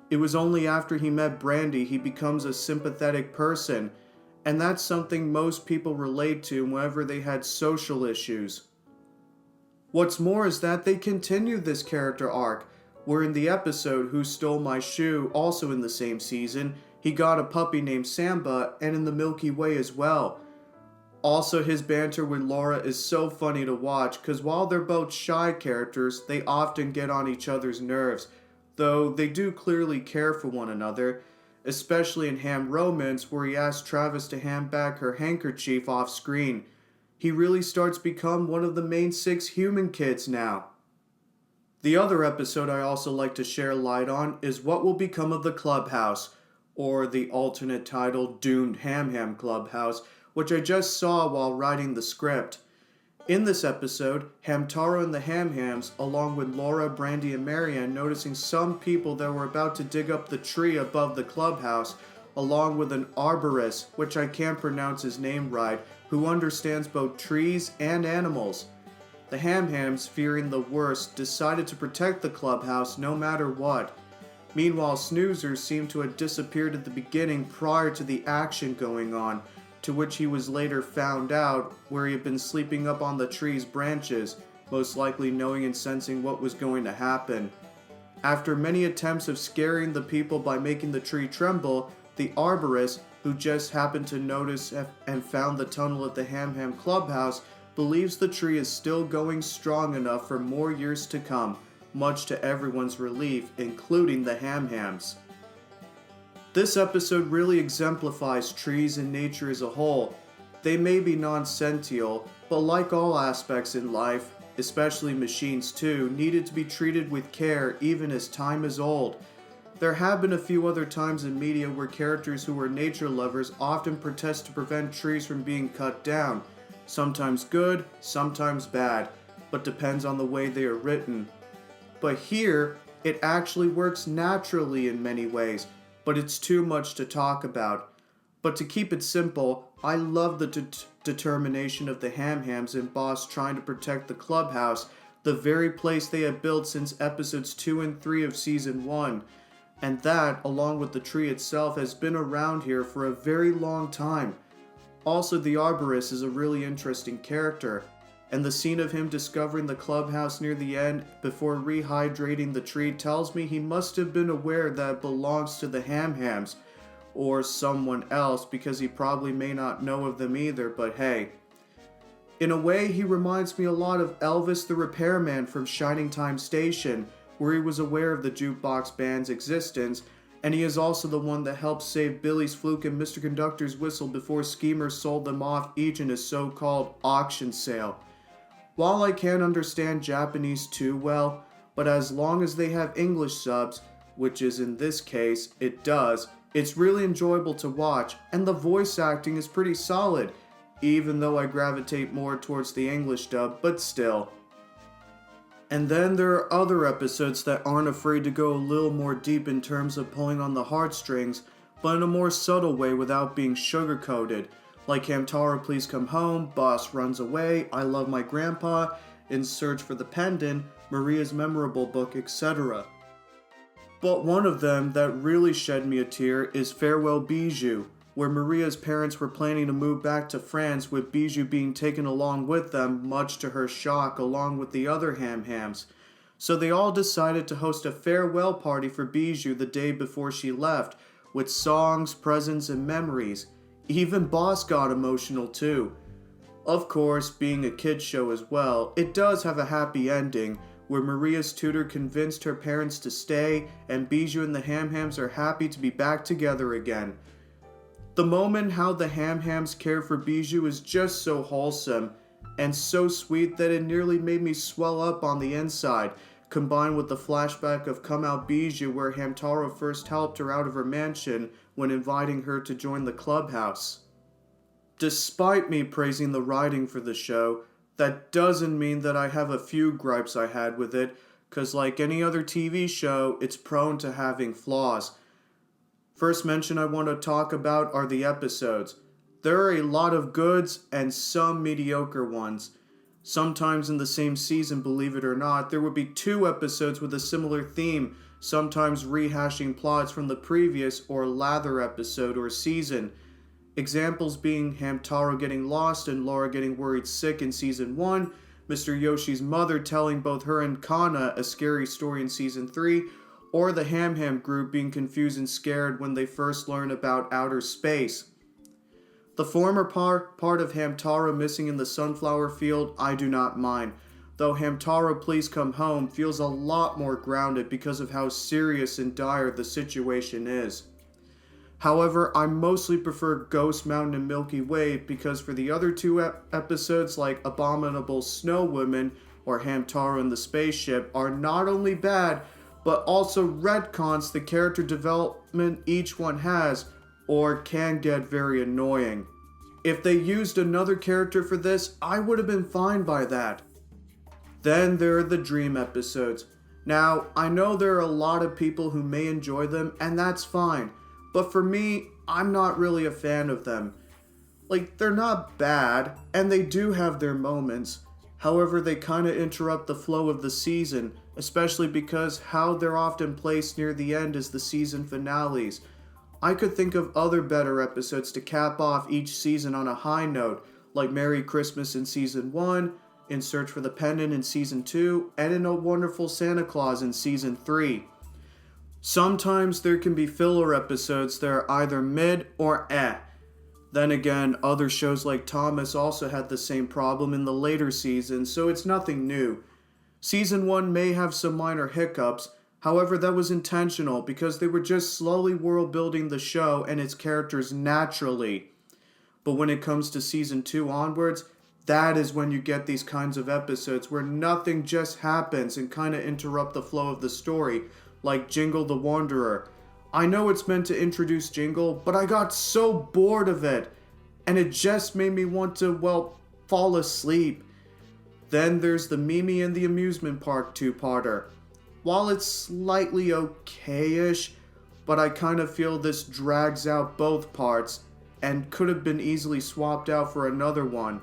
It was only after he met Brandy he becomes a sympathetic person, and that's something most people relate to whenever they had social issues. What's more is that they continued this character arc, where in the episode Who Stole My Shoe, also in the same season, he got a puppy named Samba, and in the Milky Way as well. Also, his banter with Laura is so funny to watch, because while they're both shy characters, they often get on each other's nerves, though they do clearly care for one another, especially in Ham Romance, where he asks Travis to hand back her handkerchief off screen. He really starts to become one of the main 6 human kids now. The other episode I also like to share light on is What Will Become of the Clubhouse, or the alternate title Doomed Ham Ham Clubhouse, which I just saw while writing the script. In this episode, Hamtaro and the Ham Hams, along with Laura, Brandy, and Marianne, noticing some people that were about to dig up the tree above the clubhouse, along with an arborist, which I can't pronounce his name right, who understands both trees and animals. The Ham Hams, fearing the worst, decided to protect the clubhouse no matter what. Meanwhile, Snoozers seemed to have disappeared at the beginning prior to the action going on, to which he was later found out, where he had been sleeping up on the tree's branches, most likely knowing and sensing what was going to happen. After many attempts of scaring the people by making the tree tremble, the arborist, who just happened to notice and found the tunnel at the Ham Ham Clubhouse, believes the tree is still going strong enough for more years to come, much to everyone's relief, including the Ham Hams. This episode really exemplifies trees and nature as a whole. They may be non-sentient, but like all aspects in life, especially machines too, needed to be treated with care even as time is old. There have been a few other times in media where characters who were nature lovers often protest to prevent trees from being cut down. Sometimes good, sometimes bad, but depends on the way they are written. But here, it actually works naturally in many ways, but it's too much to talk about. But to keep it simple, I love the determination of the Ham Hams and Boss trying to protect the clubhouse, the very place they have built since episodes 2 and 3 of Season 1. And that, along with the tree itself, has been around here for a very long time. Also, the arborist is a really interesting character, and the scene of him discovering the clubhouse near the end before rehydrating the tree tells me he must have been aware that it belongs to the Ham Hams, or someone else, because he probably may not know of them either, but hey. In a way, he reminds me a lot of Elvis the Repairman from Shining Time Station, where he was aware of the jukebox band's existence, and he is also the one that helped save Billy's Fluke and Mr. Conductor's whistle before Schemer sold them off each in a so-called auction sale. While I can't understand Japanese too well, but as long as they have English subs, which is in this case, it does, it's really enjoyable to watch, and the voice acting is pretty solid, even though I gravitate more towards the English dub, but still. And then there are other episodes that aren't afraid to go a little more deep in terms of pulling on the heartstrings, but in a more subtle way without being sugar-coated, like Hamtaro Please Come Home, Boss Runs Away, I Love My Grandpa, In Search for the Pendant, Maria's Memorable Book, etc. But one of them that really shed me a tear is Farewell Bijou, where Maria's parents were planning to move back to France with Bijou being taken along with them, much to her shock, along with the other Ham-Hams. So they all decided to host a farewell party for Bijou the day before she left, with songs, presents, and memories. Even Boss got emotional too. Of course, being a kid's show as well, it does have a happy ending, where Maria's tutor convinced her parents to stay, and Bijou and the Ham-Hams are happy to be back together again. The moment how the Ham-Hams care for Bijou is just so wholesome, and so sweet that it nearly made me swell up on the inside, combined with the flashback of Come Out Bijou where Hamtaro first helped her out of her mansion when inviting her to join the clubhouse. Despite me praising the writing for the show, that doesn't mean that I have a few gripes I had with it, cause like any other TV show, it's prone to having flaws. First mention I want to talk about are the episodes. There are a lot of goods and some mediocre ones. Sometimes in the same season, believe it or not, there would be 2 episodes with a similar theme, sometimes rehashing plots from the previous or lather episode or season. Examples being Hamtaro getting lost and Laura getting worried sick in Season 1, Mr. Yoshi's mother telling both her and Kana a scary story in Season 3, or the Ham-Ham group being confused and scared when they first learn about outer space. The former part of Hamtaro missing in the sunflower field, I do not mind, though Hamtaro Please Come Home feels a lot more grounded because of how serious and dire the situation is. However, I mostly prefer Ghost Mountain and Milky Way because for the other 2 episodes like Abominable Snow Woman or Hamtaro and the Spaceship are not only bad, but also retcons the character development each one has, or can get very annoying. If they used another character for this, I would have been fine by that. Then there are the Dream episodes. Now, I know there are a lot of people who may enjoy them, and that's fine, but for me, I'm not really a fan of them. Like, they're not bad, and they do have their moments. However, they kinda interrupt the flow of the season, especially because how they're often placed near the end as the season finales. I could think of other better episodes to cap off each season on a high note, like Merry Christmas in Season 1, In Search for the Pendant in Season 2, and in A Wonderful Santa Claus in Season 3. Sometimes there can be filler episodes that are either mid or eh. Then again, other shows like Thomas also had the same problem in the later seasons, so it's nothing new. Season 1 may have some minor hiccups, however that was intentional because they were just slowly world building the show and its characters naturally. But when it comes to Season 2 onwards, that is when you get these kinds of episodes where nothing just happens and kinda interrupt the flow of the story, like Jingle the Wanderer. I know it's meant to introduce Jingle, but I got so bored of it, and it just made me want to, well, fall asleep. Then there's the Mimi and the Amusement Park 2-parter. While it's slightly okay-ish, but I kind of feel this drags out both parts, and could have been easily swapped out for another one.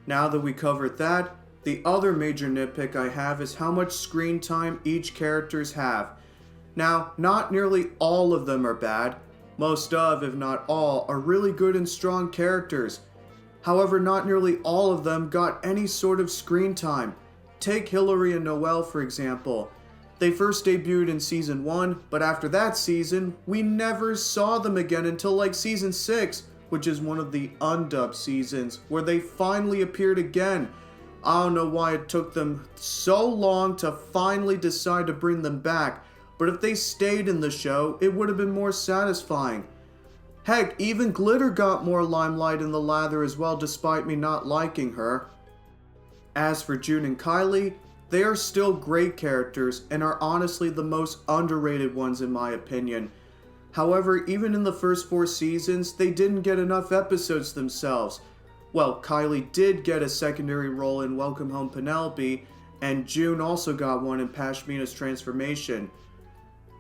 Now that we covered that, the other major nitpick I have is how much screen time each characters have. Now, not nearly all of them are bad. Most of, if not all, are really good and strong characters. However, not nearly all of them got any sort of screen time. Take Hillary and Noelle, for example. They first debuted in Season 1, but after that season, we never saw them again until like Season 6, which is one of the undubbed seasons, where they finally appeared again. I don't know why it took them so long to finally decide to bring them back, but if they stayed in the show, it would have been more satisfying. Heck, even Glitter got more limelight in The Lather as well, despite me not liking her. As for June and Kylie, they are still great characters and are honestly the most underrated ones in my opinion. However, even in the first 4 seasons, they didn't get enough episodes themselves. Well, Kylie did get a secondary role in Welcome Home Penelope, and June also got one in Pashmina's transformation.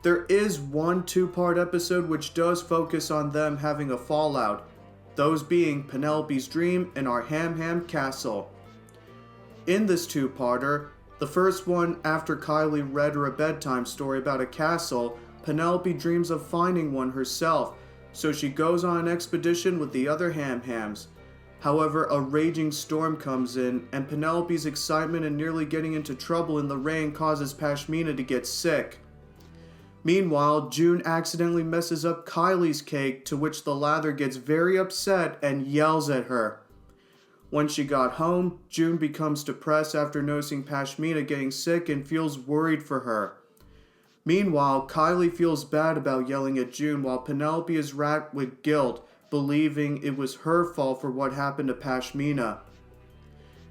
There is one 2-part episode which does focus on them having a fallout, those being Penelope's dream and our Ham Ham castle. In this 2-parter, the first one after Kylie read her a bedtime story about a castle, Penelope dreams of finding one herself, so she goes on an expedition with the other Ham Hams. However, a raging storm comes in, and Penelope's excitement and nearly getting into trouble in the rain causes Pashmina to get sick. Meanwhile, June accidentally messes up Kylie's cake, to which the Lather gets very upset and yells at her. When she got home, June becomes depressed after noticing Pashmina getting sick and feels worried for her. Meanwhile, Kylie feels bad about yelling at June while Penelope is racked with guilt, believing it was her fault for what happened to Pashmina.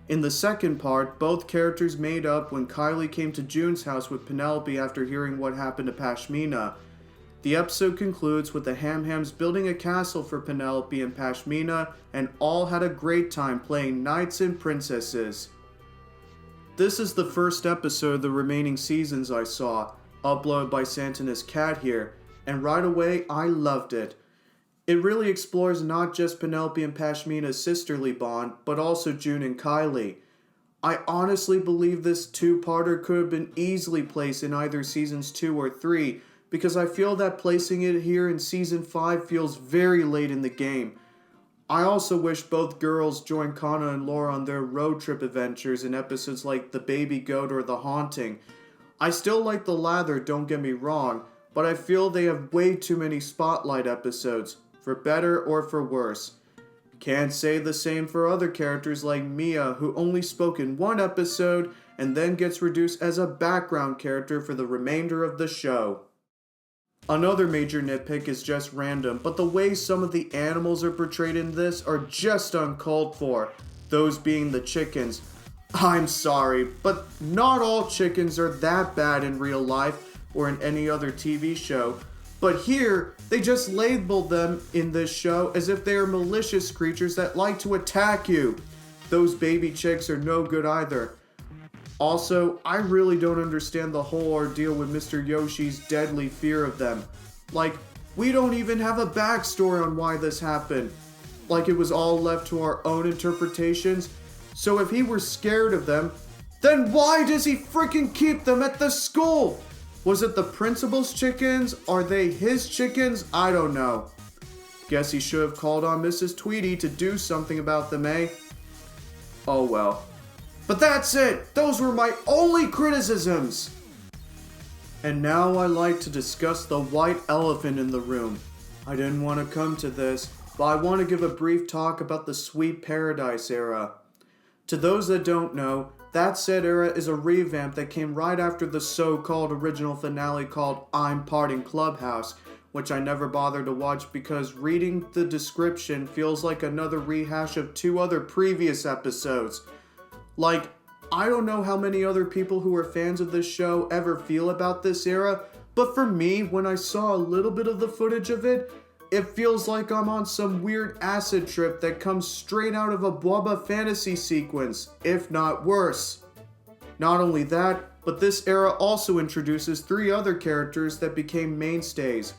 In the second part, both characters made up when Kylie came to June's house with Penelope after hearing what happened to Pashmina. The episode concludes with the Ham Hams building a castle for Penelope and Pashmina, and all had a great time playing knights and princesses. This is the first episode of the remaining seasons I saw, uploaded by Santanas Cat here, and right away I loved it. It really explores not just Penelope and Pashmina's sisterly bond, but also June and Kylie. I honestly believe this 2-parter could have been easily placed in either seasons 2 or 3, because I feel that placing it here in season 5 feels very late in the game. I also wish both girls joined Kana and Laura on their road trip adventures in episodes like The Baby Goat or The Haunting. I still like The Lather, don't get me wrong, but I feel they have way too many spotlight episodes, for better or for worse. Can't say the same for other characters like Mia, who only spoke in one episode and then gets reduced as a background character for the remainder of the show. Another major nitpick is just random, but the way some of the animals are portrayed in this are just uncalled for, those being the chickens. I'm sorry, but not all chickens are that bad in real life or in any other TV show. But here, they just label them in this show as if they are malicious creatures that like to attack you. Those baby chicks are no good either. Also, I really don't understand the whole ordeal with Mr. Yoshi's deadly fear of them. Like, we don't even have a backstory on why this happened. Like it was all left to our own interpretations. So if he were scared of them, then why does he freaking keep them at the school? Was it the principal's chickens? Are they his chickens? I don't know. Guess he should have called on Mrs. Tweedy to do something about them, eh? Oh well. But that's it! Those were my only criticisms! And now I like to discuss the white elephant in the room. I didn't want to come to this, but I want to give a brief talk about the Sweet Paradise era. To those that don't know, that said era is a revamp that came right after the so-called original finale called I'm Parting Clubhouse, which I never bothered to watch because reading the description feels like another rehash of 2 other previous episodes. Like, I don't know how many other people who are fans of this show ever feel about this era, but for me, when I saw a little bit of the footage of it, it feels like I'm on some weird acid trip that comes straight out of a Bwaba fantasy sequence, if not worse. Not only that, but this era also introduces 3 other characters that became mainstays,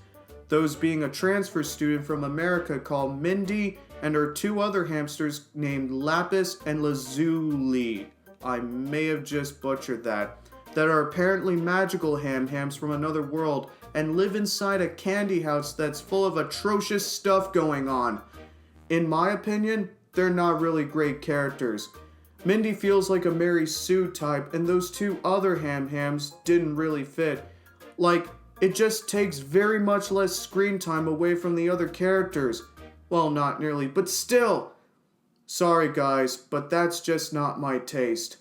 those being a transfer student from America called Mindy and her 2 other hamsters named Lapis and Lazuli. I may have just butchered that are apparently magical hams from another world and live inside a candy house that's full of atrocious stuff going on. In my opinion, they're not really great characters. Mindy feels like a Mary Sue type, and those 2 other hams didn't really fit. Like, it just takes very much less screen time away from the other characters. Well, not nearly, but still. Sorry guys, but that's just not my taste.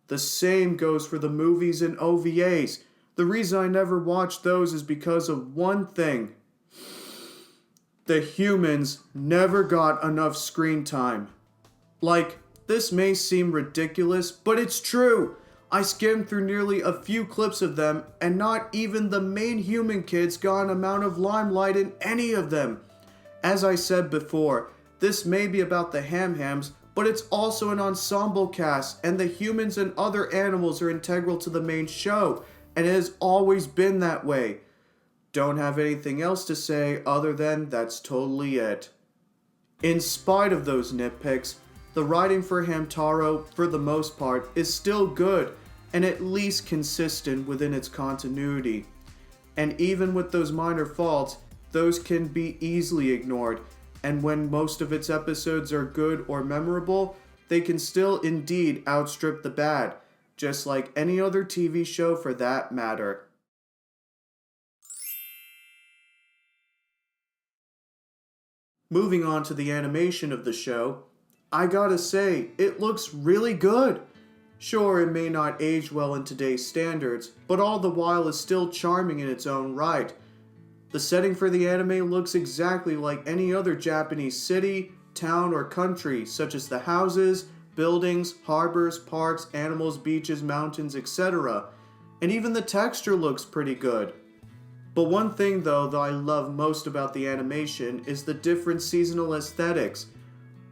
The same goes for the movies and OVAs. The reason I never watched those is because of one thing. The humans never got enough screen time. Like, this may seem ridiculous, but it's true. I skimmed through nearly a few clips of them, and not even the main human kids got an amount of limelight in any of them. As I said before, this may be about the Ham Hams, but it's also an ensemble cast, and the humans and other animals are integral to the main show, and it has always been that way. Don't have anything else to say other than that's totally it. In spite of those nitpicks, the writing for Hamtaro, for the most part, is still good and at least consistent within its continuity. And even with those minor faults, those can be easily ignored, and when most of its episodes are good or memorable, they can still indeed outstrip the bad, just like any other TV show for that matter. Moving on to the animation of the show, I gotta say, it looks really good. Sure, it may not age well in today's standards, but all the while is still charming in its own right. The setting for the anime looks exactly like any other Japanese city, town, or country, such as the houses, buildings, harbors, parks, animals, beaches, mountains, etc. And even the texture looks pretty good. But one thing though that I love most about the animation is the different seasonal aesthetics.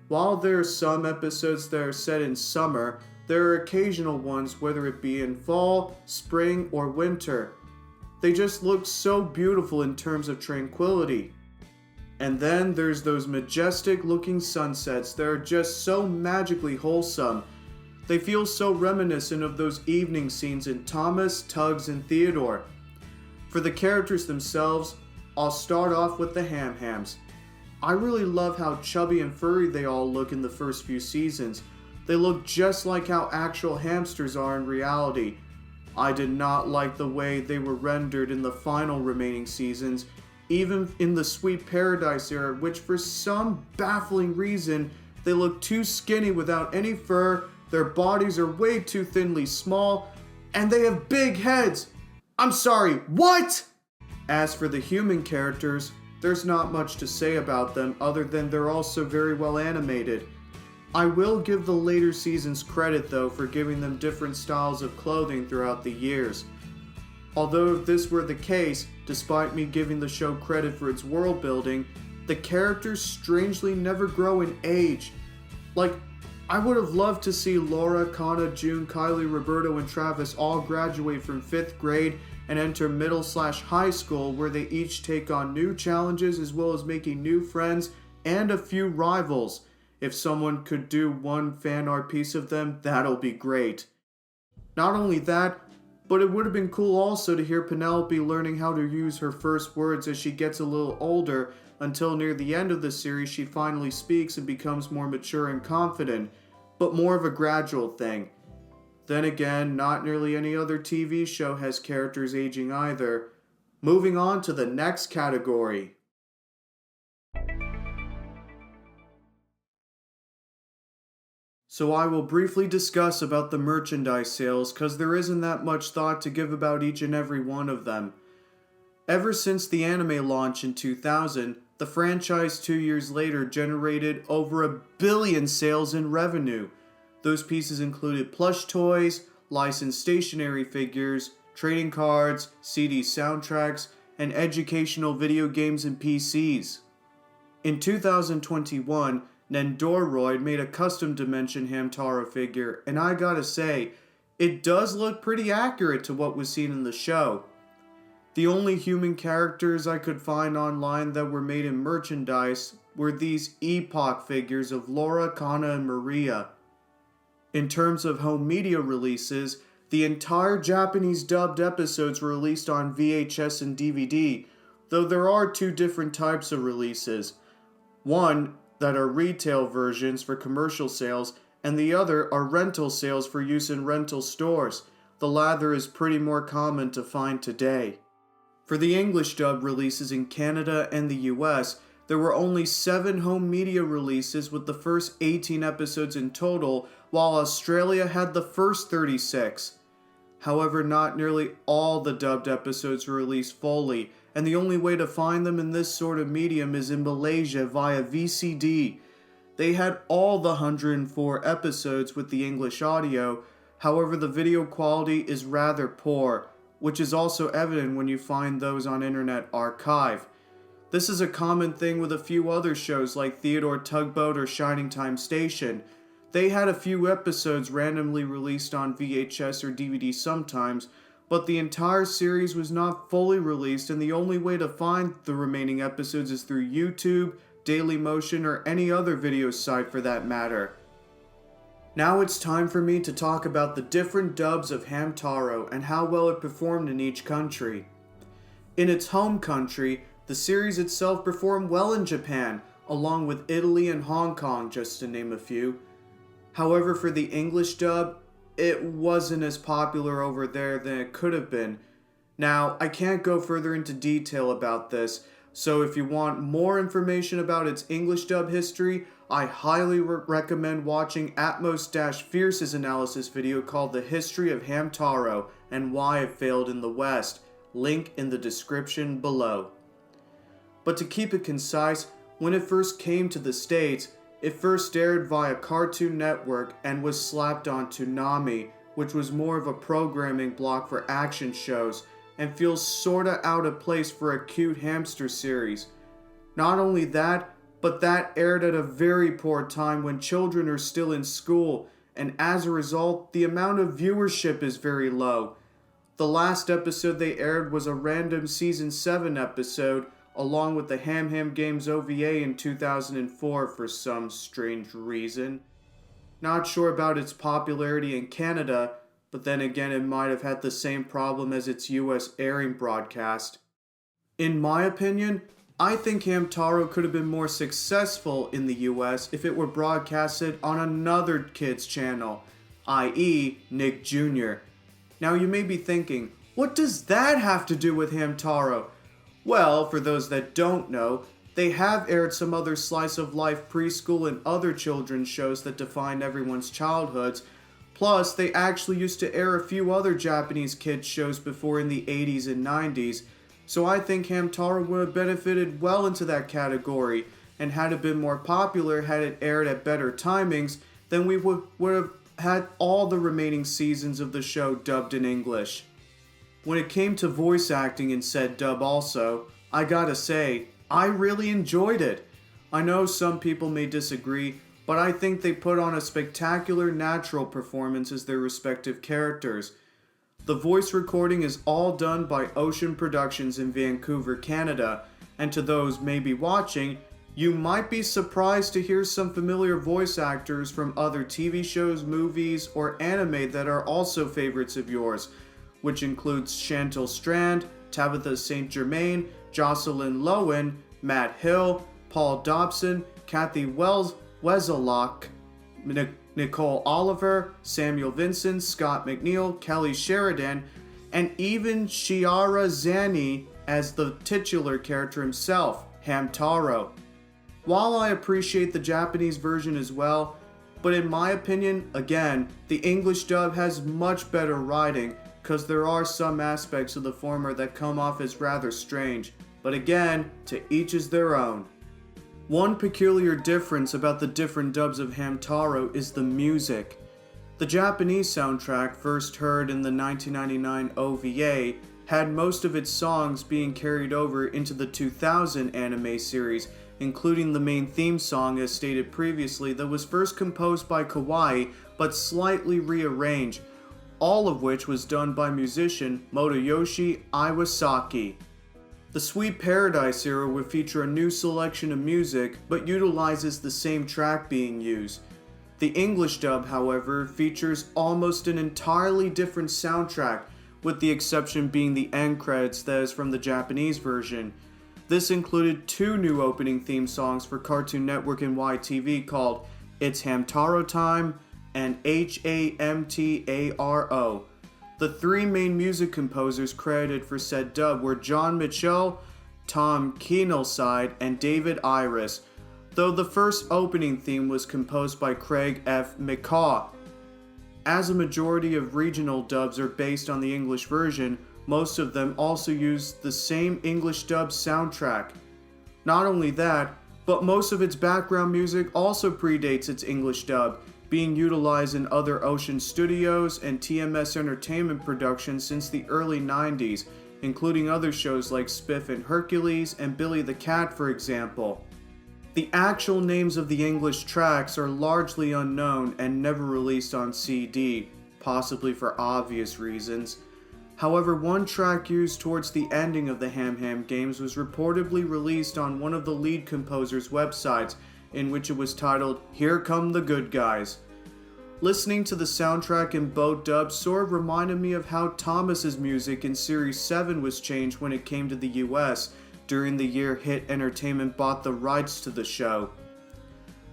While there are some episodes that are set in summer, there are occasional ones whether it be in fall, spring, or winter. They just look so beautiful in terms of tranquility. And then there's those majestic looking sunsets that are just so magically wholesome. They feel so reminiscent of those evening scenes in Thomas, Tugs, and Theodore. For the characters themselves, I'll start off with the Ham Hams. I really love how chubby and furry they all look in the first few seasons. They look just like how actual hamsters are in reality. I did not like the way they were rendered in the final remaining seasons, even in the Sweet Paradise era, which for some baffling reason, they look too skinny without any fur, their bodies are way too thinly small, and they have big heads. I'm sorry, what? As for the human characters, there's not much to say about them other than they're also very well animated. I will give the later seasons credit though for giving them different styles of clothing throughout the years. Although if this were the case, despite me giving the show credit for its world building, the characters strangely never grow in age. Like, I would have loved to see Laura, Kana, June, Kylie, Roberto, and Travis all graduate from 5th grade and enter middle/high school where they each take on new challenges as well as making new friends and a few rivals. If someone could do one fan art piece of them, that'll be great. Not only that, but it would have been cool also to hear Penelope learning how to use her first words as she gets a little older until near the end of the series she finally speaks and becomes more mature and confident, but more of a gradual thing. Then again, not nearly any other TV show has characters aging either. Moving on to the next category. So I will briefly discuss about the merchandise sales cause there isn't that much thought to give about each and every one of them. Ever since the anime launch in 2000, the franchise 2 years later generated over $1 billion sales in revenue. Those pieces included plush toys, licensed stationery figures, trading cards, CD soundtracks, and educational video games and PCs. In 2021, Nendoroid made a custom Dimension Hamtaro figure, and I gotta say, it does look pretty accurate to what was seen in the show. The only human characters I could find online that were made in merchandise were these Epoch figures of Laura, Kana, and Maria. In terms of home media releases, the entire Japanese dubbed episodes were released on VHS and DVD, though there are two different types of releases. One that are retail versions for commercial sales, and the other are rental sales for use in rental stores. The latter is pretty more common to find today. For the English dub releases in Canada and the US, There were only 7 home media releases with the first 18 episodes in total, while Australia had the first 36. However, not nearly all the dubbed episodes were released fully, and the only way to find them in this sort of medium is in Malaysia via VCD. They had all the 104 episodes with the English audio, however the video quality is rather poor, which is also evident when you find those on Internet Archive. This is a common thing with a few other shows like Theodore Tugboat or Shining Time Station. They had a few episodes randomly released on VHS or DVD sometimes, but the entire series was not fully released, and the only way to find the remaining episodes is through YouTube, Dailymotion, or any other video site for that matter. Now it's time for me to talk about the different dubs of Hamtaro and how well it performed in each country. In its home country, the series itself performed well in Japan, along with Italy and Hong Kong, just to name a few. However, for the English dub, it wasn't as popular over there than it could have been. Now, I can't go further into detail about this, so if you want more information about its English dub history, I highly recommend watching Atmos-Fierce's analysis video called The History of Hamtaro and Why It Failed in the West. Link in the description below. But to keep it concise, when it first came to the States, it first aired via Cartoon Network and was slapped on Toonami, which was more of a programming block for action shows, and feels sorta out of place for a cute hamster series. Not only that, but that aired at a very poor time when children are still in school, and as a result, the amount of viewership is very low. The last episode they aired was a random Season 7 episode, along with the Ham Ham Games OVA in 2004 for some strange reason. Not sure about its popularity in Canada, but then again it might have had the same problem as its US airing broadcast. In my opinion, I think Hamtaro could have been more successful in the US if it were broadcasted on another kid's channel, i.e. Nick Jr. Now you may be thinking, what does that have to do with Hamtaro? Well, for those that don't know, they have aired some other slice of life preschool and other children's shows that define everyone's childhoods. Plus, they actually used to air a few other Japanese kids shows before in the 80s and 90s. So I think Hamtaro would have benefited well into that category, and had it been more popular had it aired at better timings, then we would have had all the remaining seasons of the show dubbed in English. When it came to voice acting in said dub also, I gotta say, I really enjoyed it. I know some people may disagree, but I think they put on a spectacular natural performance as their respective characters. The voice recording is all done by Ocean Productions in Vancouver, Canada, and to those maybe watching, you might be surprised to hear some familiar voice actors from other TV shows, movies, or anime that are also favorites of yours, which includes Chantal Strand, Tabitha St. Germain, Jocelyn Lowen, Matt Hill, Paul Dobson, Kathy Weselak, Nicole Oliver, Samuel Vincent, Scott McNeil, Kelly Sheridan, and even Shiara Zani as the titular character himself, Hamtaro. While I appreciate the Japanese version as well, but in my opinion, again, the English dub has much better writing, because there are some aspects of the former that come off as rather strange, but again, to each is their own. One peculiar difference about the different dubs of Hamtaro is the music. The Japanese soundtrack, first heard in the 1999 OVA, had most of its songs being carried over into the 2000 anime series, including the main theme song as stated previously that was first composed by Kawaii but slightly rearranged, all of which was done by musician Motoyoshi Iwasaki. The Sweet Paradise era would feature a new selection of music, but utilizes the same track being used. The English dub, however, features almost an entirely different soundtrack, with the exception being the end credits that is from the Japanese version. This included 2 new opening theme songs for Cartoon Network and YTV called It's Hamtaro Time and Hamtaro. The 3 main music composers credited for said dub were John Mitchell, Tom Keenelside, and David Iris, though the first opening theme was composed by Craig F. McCaw. As a majority of regional dubs are based on the English version, most of them also use the same English dub soundtrack. Not only that, but most of its background music also predates its English dub, being utilized in other Ocean Studios and TMS Entertainment productions since the early 90s, including other shows like Spiff and Hercules and Billy the Cat, for example. The actual names of the English tracks are largely unknown and never released on CD, possibly for obvious reasons. However, one track used towards the ending of the Ham Ham games was reportedly released on one of the lead composer's websites, in which it was titled, "Here Come the Good Guys." Listening to the soundtrack in both dubs sort of reminded me of how Thomas's music in Series 7 was changed when it came to the US, during the year Hit Entertainment bought the rights to the show.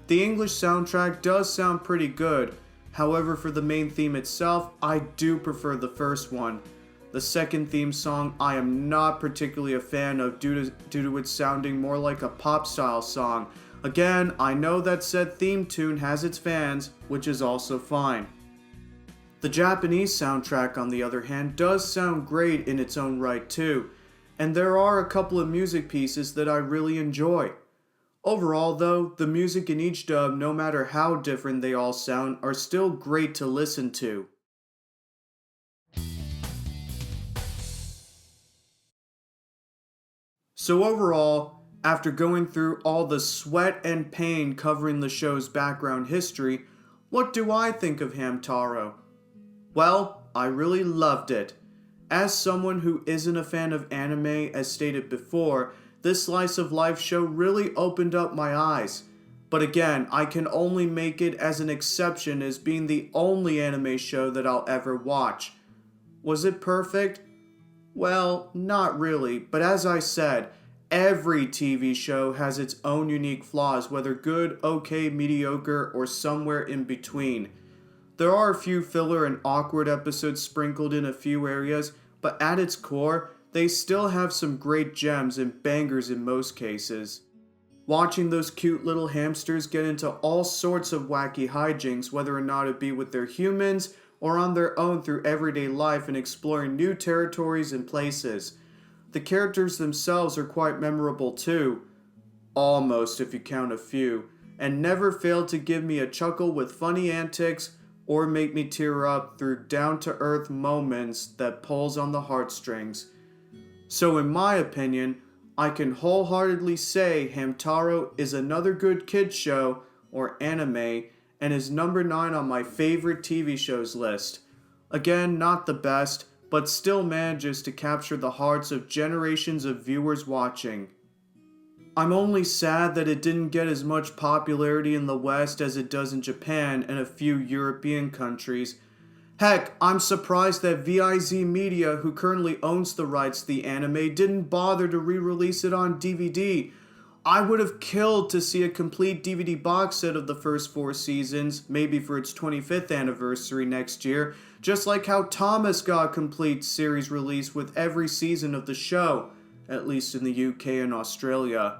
The English soundtrack does sound pretty good, however for the main theme itself, I do prefer the first one. The second theme song I am not particularly a fan of due to it sounding more like a pop-style song. Again, I know that said theme tune has its fans, which is also fine. The Japanese soundtrack, on the other hand, does sound great in its own right too, and there are a couple of music pieces that I really enjoy. Overall though, the music in each dub, no matter how different they all sound, are still great to listen to. So overall, after going through all the sweat and pain covering the show's background history, what do I think of Hamtaro? Well, I really loved it. As someone who isn't a fan of anime, as stated before, this slice of life show really opened up my eyes. But again, I can only make it as an exception as being the only anime show that I'll ever watch. Was it perfect? Well, not really, but as I said, every TV show has its own unique flaws, whether good, okay, mediocre, or somewhere in between. There are a few filler and awkward episodes sprinkled in a few areas, but at its core, they still have some great gems and bangers in most cases. Watching those cute little hamsters get into all sorts of wacky hijinks, whether or not it be with their humans or on their own through everyday life and exploring new territories and places. The characters themselves are quite memorable too, almost if you count a few, and never fail to give me a chuckle with funny antics or make me tear up through down-to-earth moments that pulls on the heartstrings. So in my opinion, I can wholeheartedly say Hamtaro is another good kids show, or anime, and is number 9 on my favorite TV shows list. Again, not the best, but still manages to capture the hearts of generations of viewers watching. I'm only sad that it didn't get as much popularity in the West as it does in Japan and a few European countries. Heck, I'm surprised that VIZ Media, who currently owns the rights to the anime, didn't bother to re-release it on DVD. I would have killed to see a complete DVD box set of the first 4 seasons, maybe for its 25th anniversary next year, just like how Thomas got a complete series release with every season of the show, at least in the UK and Australia.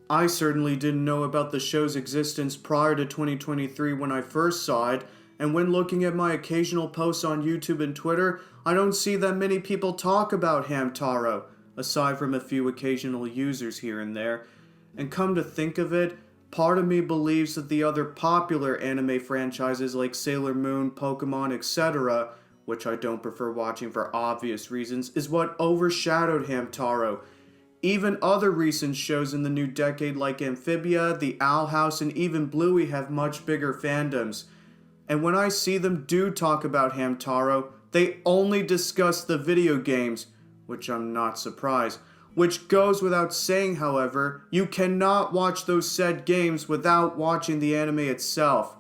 I certainly didn't know about the show's existence prior to 2023 when I first saw it, and when looking at my occasional posts on YouTube and Twitter, I don't see that many people talk about Hamtaro, aside from a few occasional users here and there. And come to think of it, part of me believes that the other popular anime franchises like Sailor Moon, Pokemon, etc., which I don't prefer watching for obvious reasons, is what overshadowed Hamtaro. Even other recent shows in the new decade like Amphibia, The Owl House, and even Bluey have much bigger fandoms. And when I see them do talk about Hamtaro, they only discuss the video games, which I'm not surprised. Which goes without saying, however, you cannot watch those said games without watching the anime itself.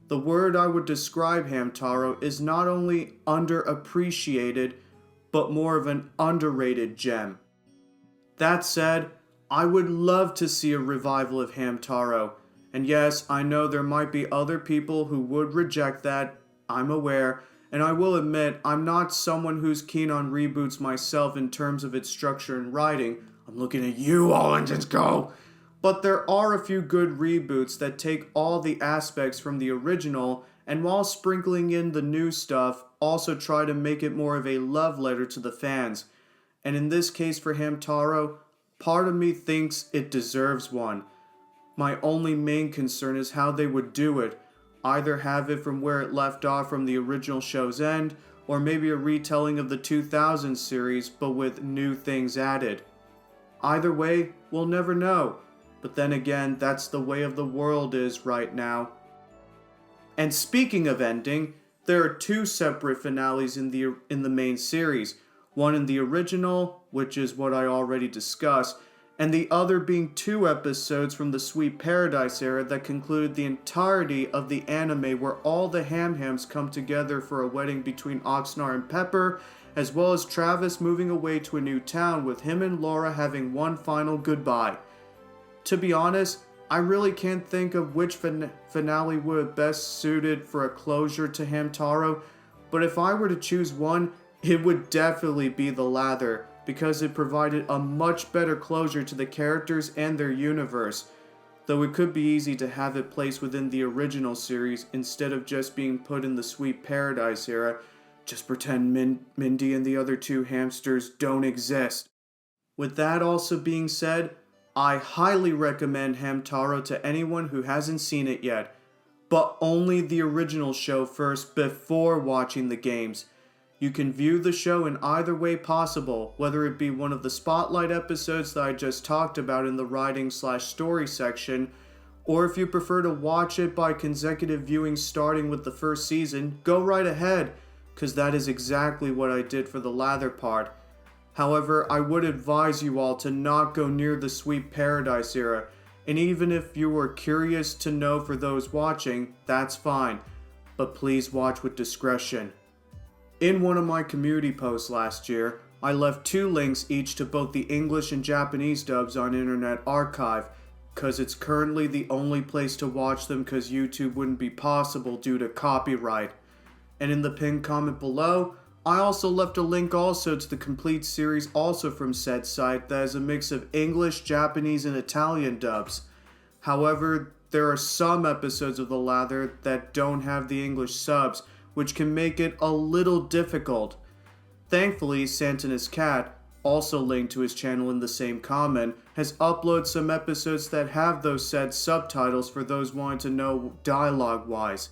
The word I would describe Hamtaro is not only underappreciated, but more of an underrated gem. That said, I would love to see a revival of Hamtaro. And yes, I know there might be other people who would reject that, I'm aware, and I will admit I'm not someone who's keen on reboots myself in terms of its structure and writing. I'm looking at you, all engines go! But there are a few good reboots that take all the aspects from the original and while sprinkling in the new stuff, also try to make it more of a love letter to the fans. And in this case for Hamtaro, part of me thinks it deserves one. My only main concern is how they would do it. Either have it from where it left off from the original show's end, or maybe a retelling of the 2000 series but with new things added. Either way, we'll never know. But then again, that's the way of the world is right now. And speaking of ending, there are two separate finales in the main series. One in the original, which is what I already discussed, and the other being 2 episodes from the Sweet Paradise era that concluded the entirety of the anime where all the Ham-Hams come together for a wedding between Oxnard and Pepper, as well as Travis moving away to a new town with him and Laura having one final goodbye. To be honest, I really can't think of which finale would have best suited for a closure to Hamtaro, but if I were to choose one, it would definitely be the latter, because it provided a much better closure to the characters and their universe, though it could be easy to have it placed within the original series instead of just being put in the Sweet Paradise era. Just pretend Mindy and the other 2 hamsters don't exist. With that also being said, I highly recommend Hamtaro to anyone who hasn't seen it yet, but only the original show first before watching the games. You can view the show in either way possible, whether it be one of the spotlight episodes that I just talked about in the writing/story section, or if you prefer to watch it by consecutive viewing starting with the first season, go right ahead, cause that is exactly what I did for the latter part. However, I would advise you all to not go near the Sweet Paradise era, and even if you were curious to know for those watching, that's fine, but please watch with discretion. In one of my community posts last year, I left 2 links each to both the English and Japanese dubs on Internet Archive, cause it's currently the only place to watch them cause YouTube wouldn't be possible due to copyright. And in the pinned comment below, I also left a link also to the complete series also from said site that is a mix of English, Japanese, and Italian dubs. However, there are some episodes of the latter that don't have the English subs, which can make it a little difficult. Thankfully, Santa's Cat, also linked to his channel in the same comment, has uploaded some episodes that have those said subtitles for those wanting to know dialogue-wise.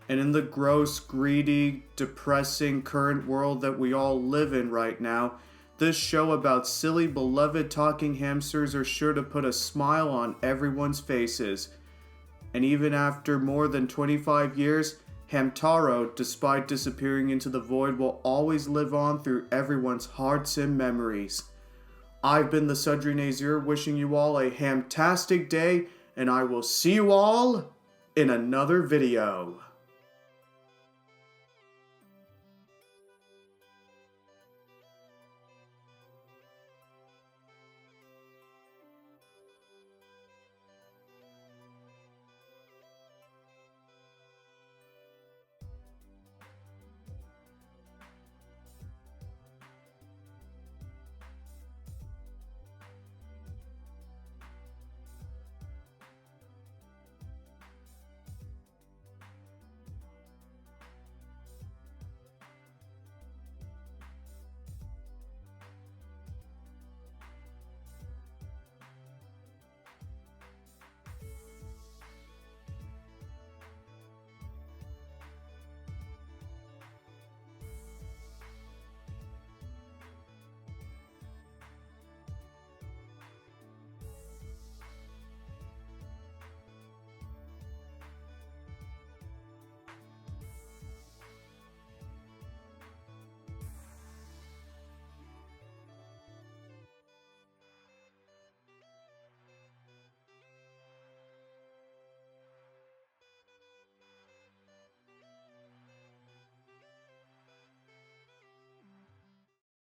And in the gross, greedy, depressing current world that we all live in right now, this show about silly, beloved talking hamsters are sure to put a smile on everyone's faces. And even after more than 25 years, Hamtaro, despite disappearing into the void, will always live on through everyone's hearts and memories. I've been the Sudri Nazir, wishing you all a hamtastic day, and I will see you all in another video.